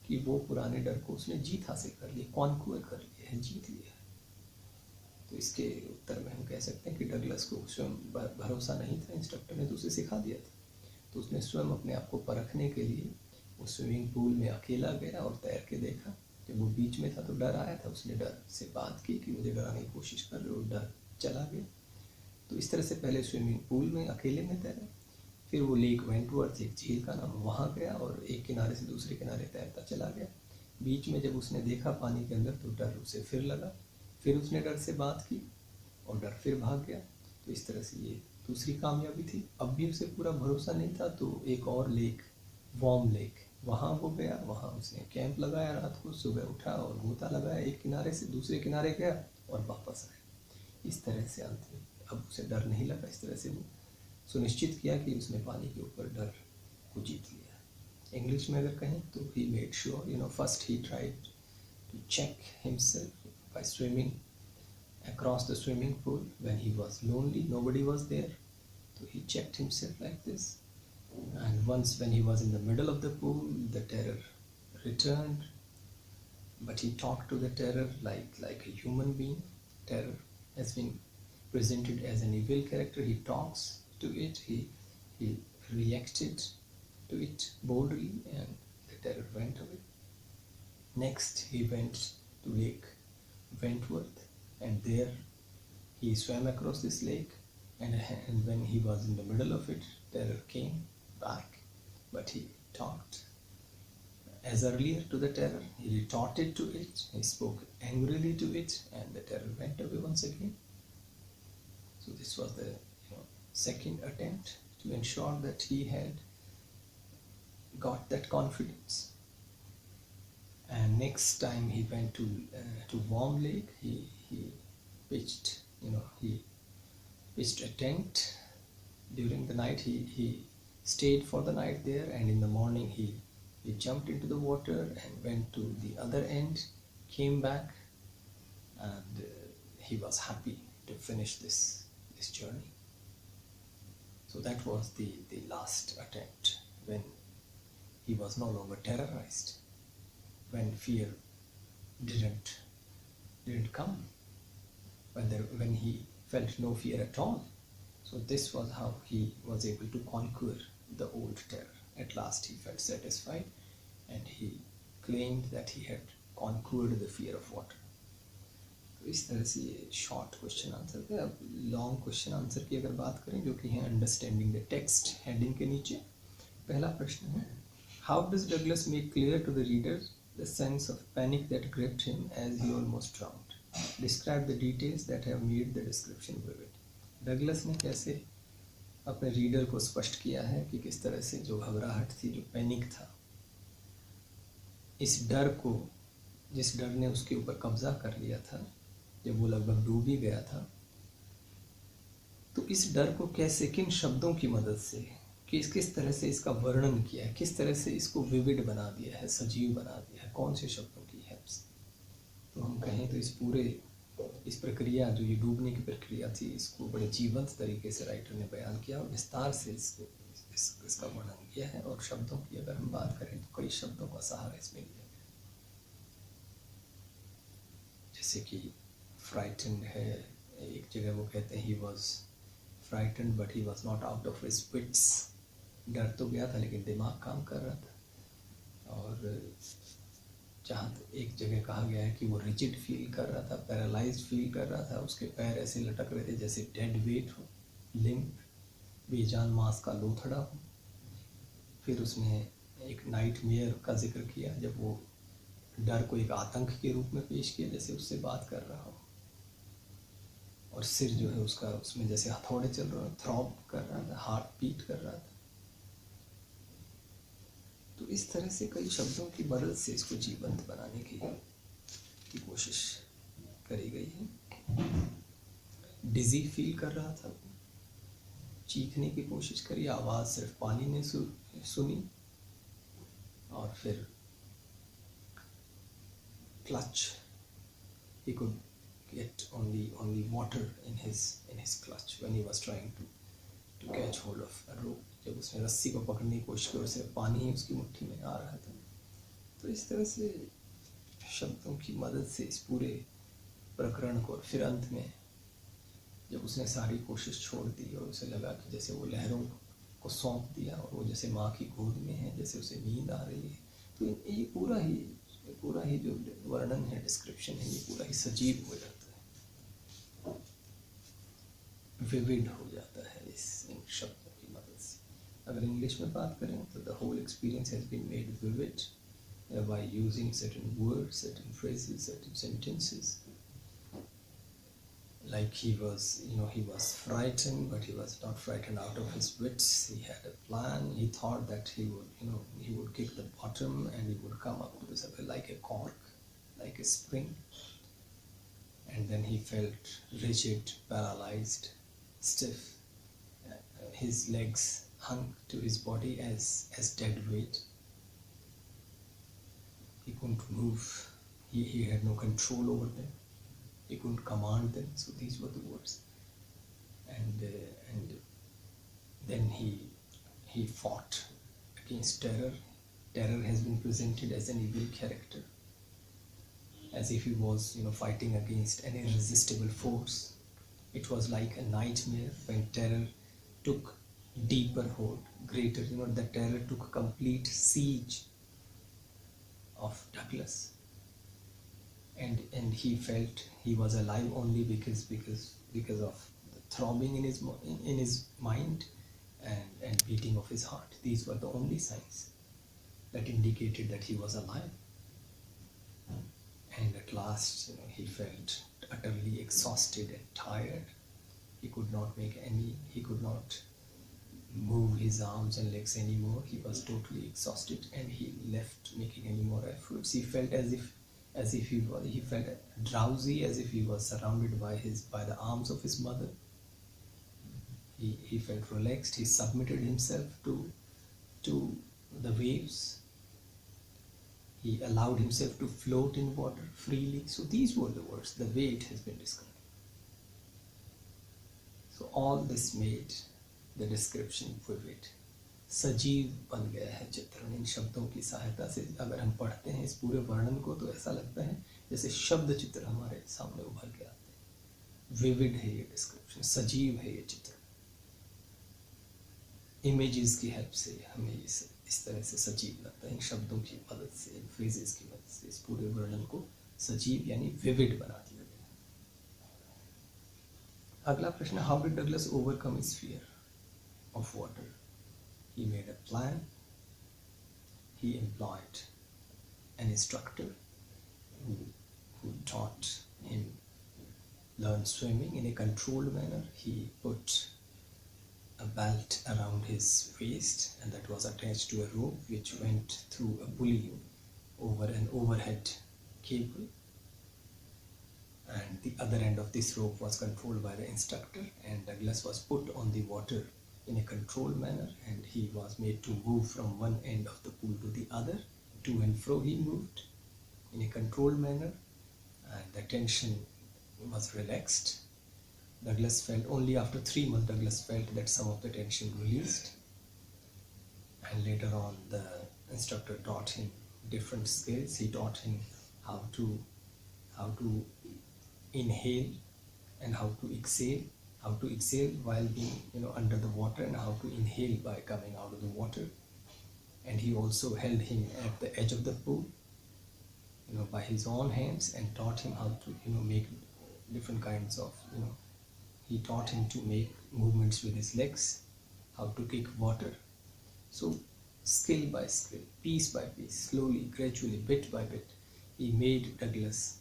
कि वो पुराने डर को उसने जीत हासिल कर ली, कॉन्क्वर कर लिया है, जीत लिया। तो इसके उत्तर में हम कह सकते हैं कि डगलस को स्वयं भरोसा नहीं था, इंस्ट्रक्टर ने तो उसे सिखा दिया था, तो उसने स्वयं अपने आप को परखने के लिए उस स्विमिंग पूल में अकेला गया और तैर के देखा। जब वो बीच में था तो डर आया था, उसने डर से बात की कि मुझे डराने की कोशिश कर रहे हो, डर चला गया। तो इस तरह से पहले स्विमिंग पूल में अकेले में तैरा, फिर वो लेक वेंटवर्थ, एक झील का नाम, वहाँ गया और एक किनारे से दूसरे किनारे तैरता चला गया। बीच में जब उसने देखा पानी के अंदर तो डर उसे फिर लगा, फिर उसने डर से बात की और डर फिर भाग गया। तो इस तरह से ये दूसरी कामयाबी थी। अब भी उसे पूरा भरोसा नहीं था, तो एक और लेक, वार्म लेक, वहाँ वो गया, वहाँ उसने कैंप लगाया रात को, सुबह उठा और गोता लगाया, एक किनारे से दूसरे किनारे गया और वापस आया। इस तरह से अंत में अब उसे डर नहीं लगा। इस तरह से वो सुनिश्चित किया कि उसने पानी के ऊपर डर को जीत लिया। इंग्लिश में अगर कहें तो he made sure, first he tried to check himself by swimming across the swimming pool when he was lonely, nobody was there, so he checked himself like this. And once when he was in the middle of the pool, the terror returned, but he talked to the terror like a human being. Terror has been presented as an evil character. He talks to it, he reacted to it boldly, and the terror went away. Next he went to Lake Wentworth, and there he swam across this lake, and when he was in the middle of it, terror came back, but he talked as earlier to the terror, he retorted to it, he spoke angrily to it, and the terror went away once again. So this was the second attempt to ensure that he had got that confidence. And next time he went to Warm Lake, he pitched, he pitched a tent during the night. He stayed for the night there, and in the morning he jumped into the water and went to the other end, came back, and he was happy to finish this journey. So that was the last attempt, when he was no longer terrorized, when fear didn't come, when he felt no fear at all. So this was how he was able to conquer the old terror. At last he felt satisfied, and he claimed that he had conquered the fear of water. तो इस तरह से ये short question answer थे। अब long question answer की अगर बात करें, जो कि है अंडरस्टैंडिंग द टेक्स्ट हेडिंग के नीचे, पहला प्रश्न है, how does Douglas make clear to the reader the sense of panic that gripped him as he almost drowned? Describe the details that have made the description vivid. Douglas ने कैसे अपने reader को स्पष्ट किया है कि किस तरह से जो घबराहट थी, जो पैनिक था, इस डर को, जिस डर ने उसके ऊपर कब्जा कर लिया था जब वो लगभग डूब ही गया था, तो इस डर को कैसे, किन शब्दों की मदद से, किस तरह से इसका वर्णन किया है, किस तरह से इसको विविड बना दिया है, सजीव बना दिया है, कौन से शब्दों की हेल्प से। तो हम कहें तो इस प्रक्रिया, जो ये डूबने की प्रक्रिया थी, इसको बड़े जीवंत तरीके से राइटर ने बयान किया और विस्तार से इसका वर्णन किया है। और शब्दों की अगर हम बात करें तो कई शब्दों का सहारा इसमें लिया गया, जैसे कि फ्राइटेंड है, एक जगह वो कहते हैं he was frightened, but he was not out of his wits. डर तो गया था लेकिन दिमाग काम कर रहा था। और जहाँ एक जगह कहा गया है कि वो रिजिड फील कर रहा था, पैरालाइज्ड फील कर रहा था, उसके पैर ऐसे लटक रहे थे जैसे डेड वेट हो, लिम्प, बेजान मांस का लोथड़ा हो। फिर उसने एक नाइटमेयर का जिक्र किया, जब वो डर को एक आतंक के रूप में पेश किया, जैसे उससे बात कर रहा हो, और सिर जो है उसका उसमें जैसे हथौड़े चल रहे हैं, थ्रॉब कर रहा था, हार्ट बीट कर रहा था। तो इस तरह से कई शब्दों की मदद से इसको जीवंत बनाने की कोशिश करी गई है। डिजी फील कर रहा था, चीखने की कोशिश करी, आवाज़ सिर्फ पानी ने सुनी, और फिर clutch, he could get only water in his clutch when he was trying to catch hold of a rope. जब उसने रस्सी को पकड़ने की कोशिश की और सिर्फ पानी ही उसकी मुट्ठी में आ रहा था। तो इस तरह से शब्दों की मदद से इस पूरे प्रकरण को, फिर अंत में जब उसने सारी कोशिश छोड़ दी और उसे लगा कि जैसे वो लहरों को सौंप दिया और वो जैसे माँ की गोद में है, जैसे उसे नींद आ रही है, तो ये पूरा ही जो वर्णन है, डिस्क्रिप्शन है, ये पूरा ही सजीव हो जाता है, विविड हो जाता है इन शब्दों की मदद से। अगर इंग्लिश में बात करें तो the whole experience has been made vivid by using certain words, certain phrases, certain sentences. Like he was frightened, but he was not frightened out of his wits. He had a plan. He thought that he would kick the bottom and he would come up to the surface like a cork, like a spring. And then he felt rigid, paralyzed, stiff. His legs hung to his body as dead weight. He couldn't move. He had no control over them. He couldn't command them. So these were the words. And then he fought against terror. Terror has been presented as an evil character, as if he was fighting against an irresistible force. It was like a nightmare when terror took deeper hold, greater. The terror took complete siege of Douglas. And he felt he was alive only because of the throbbing in his mind and beating of his heart. These were the only signs that indicated that he was alive. And at last, he felt utterly exhausted and tired. He could not move his arms and legs anymore. He was totally exhausted, and he left making any more efforts. He felt as if he felt drowsy, as if he was surrounded by the arms of his mother. He felt relaxed. He submitted himself to the waves. He allowed himself to float in water freely. So these were the words, the way it has been described. So all this made the description vivid. सजीव बन गया है चित्रण इन शब्दों की सहायता से। अगर हम पढ़ते हैं इस पूरे वर्णन को तो ऐसा लगता है जैसे शब्द चित्र हमारे सामने उभर के आते हैं। विविड है ये डिस्क्रिप्शन, सजीव है ये चित्र। इमेजेस की हेल्प से हमें इस तरह से सजीव लगता है, इन शब्दों की मदद से, इन फ्रेजेस की मदद से इस पूरे वर्णन को सजीव यानी विविड बना दिया गया। अगला प्रश्न, how did Douglas overcome his fear of water? He made a plan. He employed an instructor who taught him learn swimming in a controlled manner. He put a belt around his waist, and that was attached to a rope which went through a pulley over an overhead cable. And the other end of this rope was controlled by the instructor, and Douglas was put on the water in a controlled manner, and he was made to move from one end of the pool to the other. To and fro he moved in a controlled manner, and the tension was relaxed. Douglas felt, only after 3 months Douglas felt that some of the tension released, and later on the instructor taught him different skills. He taught him how to inhale and how to exhale. how to exhale while being under the water, and how to inhale by coming out of the water. And he also held him at the edge of the pool, by his own hands, and taught him how to make different kinds of he taught him to make movements with his legs, how to kick water. So skill by skill, piece by piece, slowly, gradually, bit by bit, he made Douglas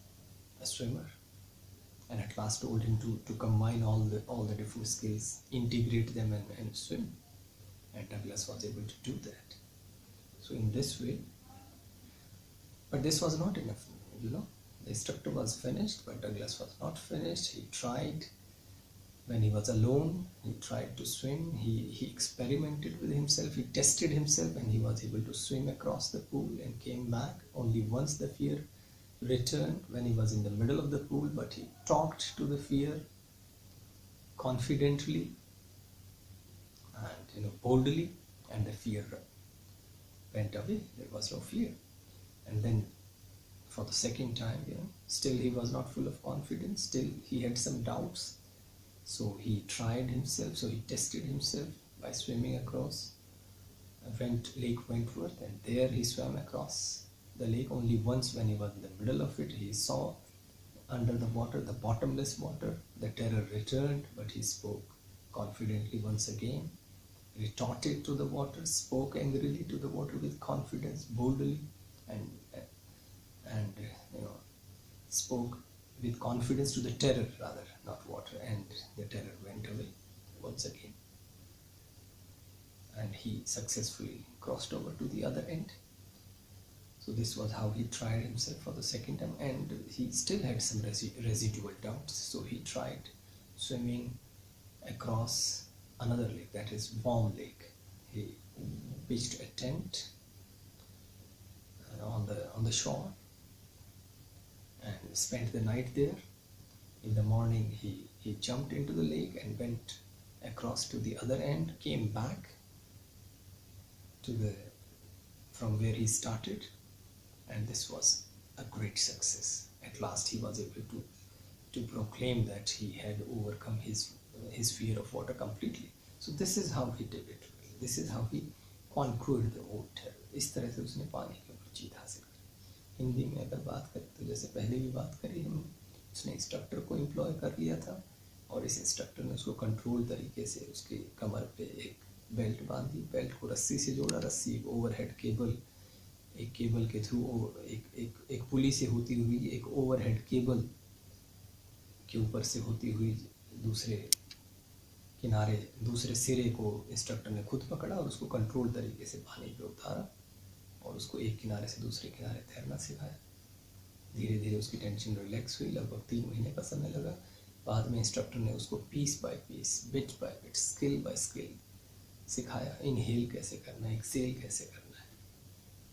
a swimmer, and at last told him to combine all the different skills, integrate them, and swim. And Douglas was able to do that. So in this way, but this was not enough. The instructor was finished, but Douglas was not finished. He tried. When he was alone, he tried to swim. He experimented with himself. He tested himself, and he was able to swim across the pool and came back. Only once the fear returned, when he was in the middle of the pool, but he talked to the fear confidently and boldly, and the fear went away. There was no fear. And then for the second time, still he was not full of confidence. Still he had some doubts. So he tried himself. So he tested himself by swimming across Lake Wentworth, and there he swam across the lake. Only once, when he was in the middle of it, he saw under the water, the bottomless water. The terror returned, but he spoke confidently once again, retorted to the water, spoke angrily to the water with confidence, boldly, and spoke with confidence to the terror, rather, not water, and the terror went away once again. And he successfully crossed over to the other end. So this was how he tried himself for the second time, and he still had some residual doubts. So he tried swimming across another lake, that is Warm Lake. He pitched a tent on the shore and spent the night there. In the morning, he jumped into the lake and went across to the other end, came back from where he started, and this was a great success. At last he was able to proclaim that he had overcome his fear of water completely. So this is how he did it. This is how he conquered the old terror. इस तरह से उसने पानी के ऊपर जीत हासिल की। हिंदी में अगर बात करें तो जैसे पहले भी बात करी हम, उसने इंस्ट्रक्टर को एम्प्लॉय कर लिया था, और इस इंस्ट्रक्टर ने उसको कंट्रोल तरीके से उसकी कमर पे एक बेल्ट बांधी, बेल्ट को रस्सी से जोड़ा, रस्सी एक ओवरहेड केबल, एक केबल के थ्रू एक पुली से होती हुई एक ओवरहेड केबल के ऊपर से होती हुई दूसरे सिरे को इंस्ट्रक्टर ने खुद पकड़ा और उसको कंट्रोल तरीके से पानी पे उतारा और उसको एक किनारे से दूसरे किनारे तैरना सिखाया। धीरे धीरे उसकी टेंशन रिलैक्स हुई। लगभग 3 महीने का समय लगा। बाद में इंस्ट्रक्टर ने उसको piece by piece, bit by bit, skill by skill सिखाया। इनहेल कैसे करना है, एक्सेल कैसे करना है,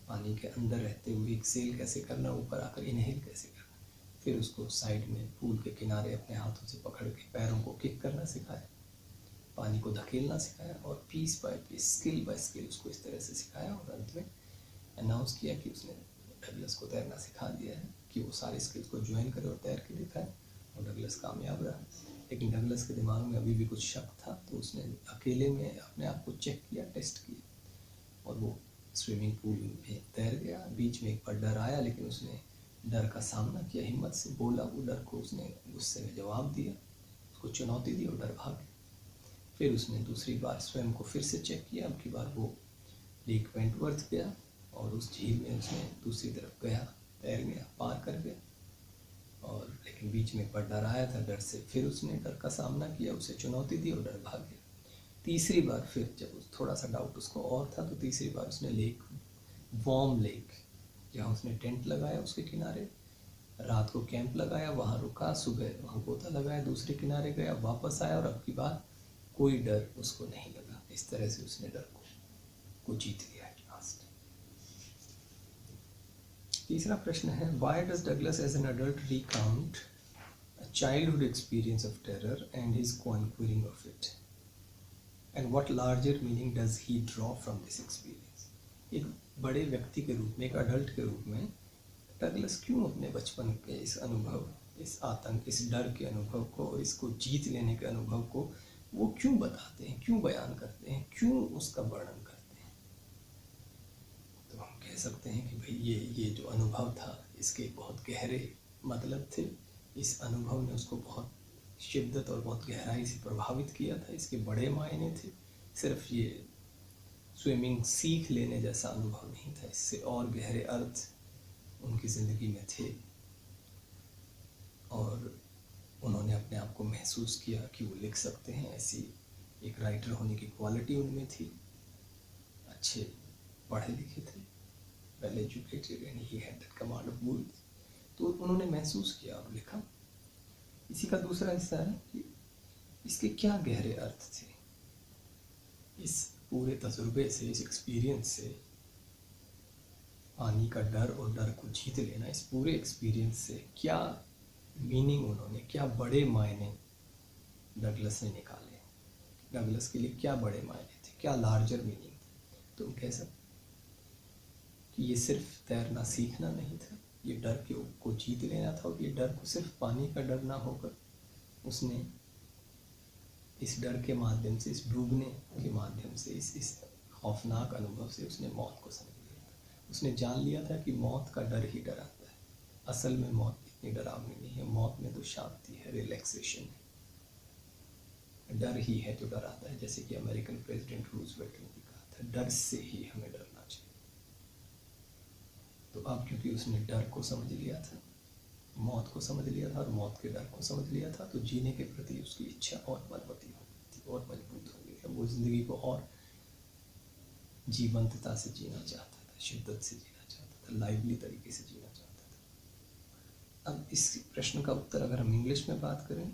पानी के अंदर रहते हुए एक्सेल कैसे करना, ऊपर आकर इनहेल कैसे करना। फिर उसको साइड में पूल के किनारे अपने हाथों से पकड़ के पैरों को किक करना सिखाया, पानी को धकेलना सिखाया, और piece by piece, skill by skill उसको इस तरह से सिखाया। और अंत में अनाउंस किया कि उसने डगलस को तैरना सिखा दिया है, कि वो सारे स्किल्स को ज्वाइन करे और तैर के दिखाए। और डगलस कामयाब रहा। लेकिन डगलस के दिमाग में अभी भी कुछ शक था, तो उसने अकेले में अपने आप को चेक किया, टेस्ट किया, और वो स्विमिंग पूल में तैर गया। बीच में एक बार डर आया, लेकिन उसने डर का सामना किया, हिम्मत से बोला। वो डर को उसने गुस्से में जवाब दिया, उसको चुनौती दी, और डर भाग गया। फिर उसने दूसरी बार स्वयं को फिर से चेक किया। अब की बार वो लेक वेंटवर्थ गया, और उस झील में उसने दूसरी तरफ गया, तैर गया, पार कर गया। और लेकिन बीच में एक बार डर आया था, डर से फिर उसने डर का सामना किया, उसे चुनौती दी, और डर भाग गया। तीसरी बार फिर जब थोड़ा सा डाउट उसको और था, तो तीसरी बार उसने वार्म लेक, जहाँ उसने टेंट लगाया उसके किनारे, रात को कैंप लगाया, वहाँ रुका, सुबह वहाँ गोता लगाया, दूसरे किनारे गया, वापस आया, और अब की बार कोई डर उसको नहीं लगा। इस तरह से उसने डर को जीत लिया एट लास्ट। तीसरा प्रश्न है, why does Douglas as an adult recount a childhood experience of terror and his conquering of it, and what larger meaning does he draw from this experience. एक बड़े व्यक्ति के रूप में, एक अडल्ट के रूप में डगलस क्यों अपने बचपन के इस अनुभव इस आतंक, इस डर के अनुभव को, इसको जीत लेने के अनुभव को वो क्यों बताते हैं, क्यों बयान करते हैं, क्यों उसका वर्णन करते हैं? तो हम कह सकते हैं कि भाई ये जो अनुभव था इसके बहुत गहरे मतलब थे। इस अनुभव ने उसको बहुत शिद्दत और बहुत गहराई से प्रभावित किया था। इसके बड़े मायने थे। सिर्फ ये स्विमिंग सीख लेने जैसा अनुभव नहीं था, इससे और गहरे अर्थ उनकी ज़िंदगी में थे। और उन्होंने अपने आप को महसूस किया कि वो लिख सकते हैं। ऐसी एक राइटर होने की क्वालिटी उनमें थी। अच्छे पढ़े लिखे थे, well educated, and he had that command of words. तो उन्होंने महसूस किया और लिखा। इसी का दूसरा हिस्सा है कि इसके क्या गहरे अर्थ थे। इस पूरे तजुर्बे से, इस एक्सपीरियंस से, पानी का डर और डर को जीत लेना, इस पूरे एक्सपीरियंस से क्या मीनिंग उन्होंने, क्या बड़े मायने डगलस ने निकाले। डगलस के लिए क्या बड़े मायने थे, क्या लार्जर मीनिंग थे। तो हम कह सकते कि ये सिर्फ तैरना सीखना नहीं था, ये डर को जीत लेना था। और ये डर को सिर्फ पानी का डर ना होकर उसने इस डर के माध्यम से, इस डूबने के माध्यम से, इस खौफनाक अनुभव से उसने मौत को समझ लिया था। उसने जान लिया था कि मौत का डर ही डराता है। असल में मौत इतनी डरावनी नहीं है। मौत में तो शांति है, रिलैक्सेशन है। डर ही है जो डराता है। जैसे कि अमेरिकन प्रेसिडेंट रूजवेल्ट ने भी कहा था, डर से ही हमें डरना चाहिए। तो अब क्योंकि उसने डर को समझ लिया था, मौत को समझ लिया था और मौत के डर को समझ लिया था, तो जीने के प्रति उसकी इच्छा और बलवती हो गई थी, और मजबूत हो गई। अब वो ज़िंदगी को और जीवंतता से जीना चाहता था, शिद्दत से जीना चाहता था, लाइवली तरीके से जीना चाहता था। अब इस प्रश्न का उत्तर अगर हम इंग्लिश में बात करें,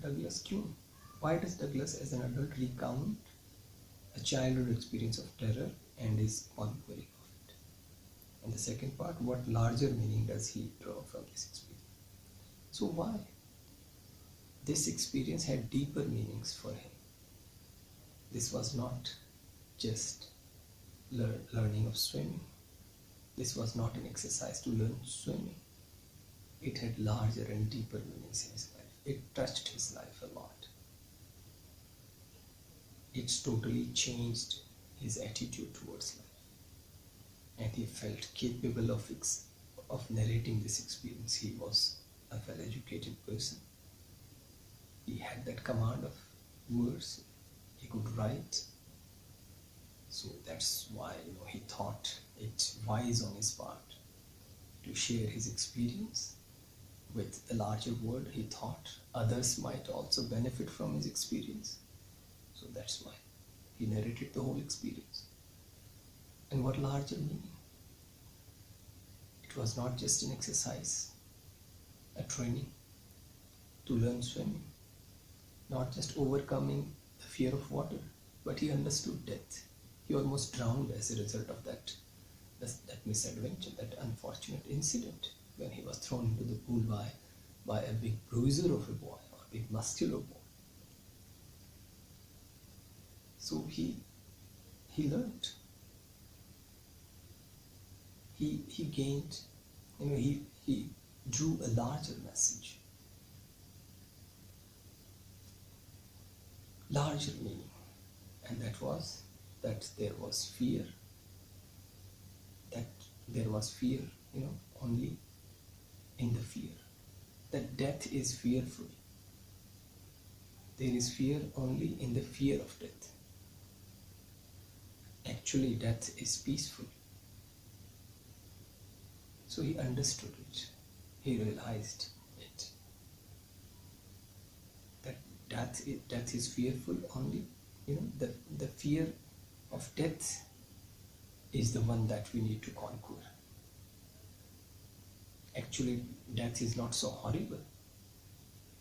डगलस क्यों, why does Douglas as an adult recount a childhood experience of terror and is conquering of it? And the second part, what larger meaning does he draw from this experience? So why? This experience had deeper meanings for him. This was not just learning of swimming. This was not an exercise to learn swimming. It had larger and deeper meanings in his life. It touched his life a lot. It's totally changed his attitude towards life, and he felt capable of narrating this experience. He was a well-educated person. He had that command of words. He could write. So that's why he thought it wise on his part to share his experience with the larger world. He thought others might also benefit from his experience. So that's why he narrated the whole experience. And what larger meaning? It was not just an exercise, a training to learn swimming, not just overcoming the fear of water, but he understood death. He almost drowned as a result of that misadventure, that unfortunate incident when he was thrown into the pool by a big bruiser of a boy, or a big muscular boy. So he learned. He gained, he drew a larger message, larger meaning, and that was that there was fear. That there was fear, only in the fear. That death is fearful. There is fear only in the fear of death. Actually, death is peaceful. So he understood it. He realized it. That death is fearful only. The fear of death is the one that we need to conquer. Actually, death is not so horrible.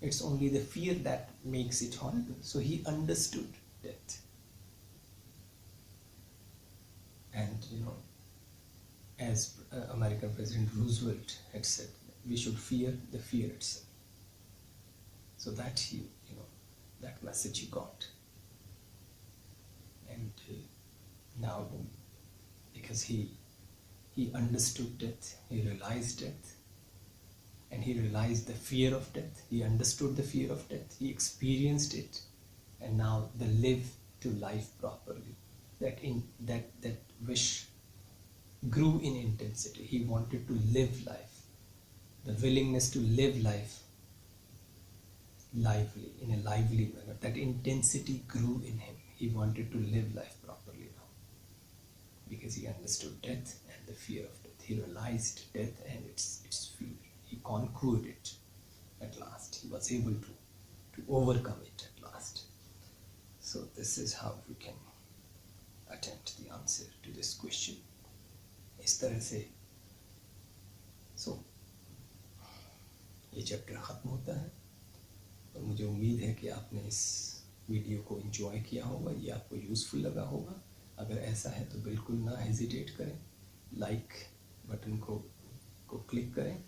It's only the fear that makes it horrible. So he understood death. And as American President Roosevelt had said, we should fear the fear itself. So that that message he got. And now, because he understood death, he realized death, and he realized the fear of death. He understood the fear of death. He experienced it, and now the live to life properly. That wish grew in intensity. He wanted to live life. The willingness to live life lively, in a lively manner. That intensity grew in him. He wanted to live life properly now, because he understood death and the fear of death. He realized death and its fear. He conquered it at last. He was able to overcome it at last. So this is how we can attempt the answer to this question. इस तरह से ये chapter ख़त्म होता है, और मुझे उम्मीद है कि आपने इस वीडियो को एंजॉय किया होगा, ये आपको यूज़फुल लगा होगा. अगर ऐसा है तो बिल्कुल ना हेजिटेट करें, लाइक बटन को क्लिक करें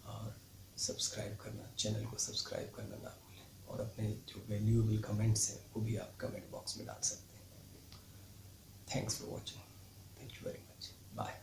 और सब्सक्राइब करना, चैनल को सब्सक्राइब करना ना भूलें, और अपने जो वैल्यूएबल कमेंट्स हैं वो भी आप कमेंट बॉक्स में डाल सकते हैं. Thanks for watching. Thank you very much. Bye.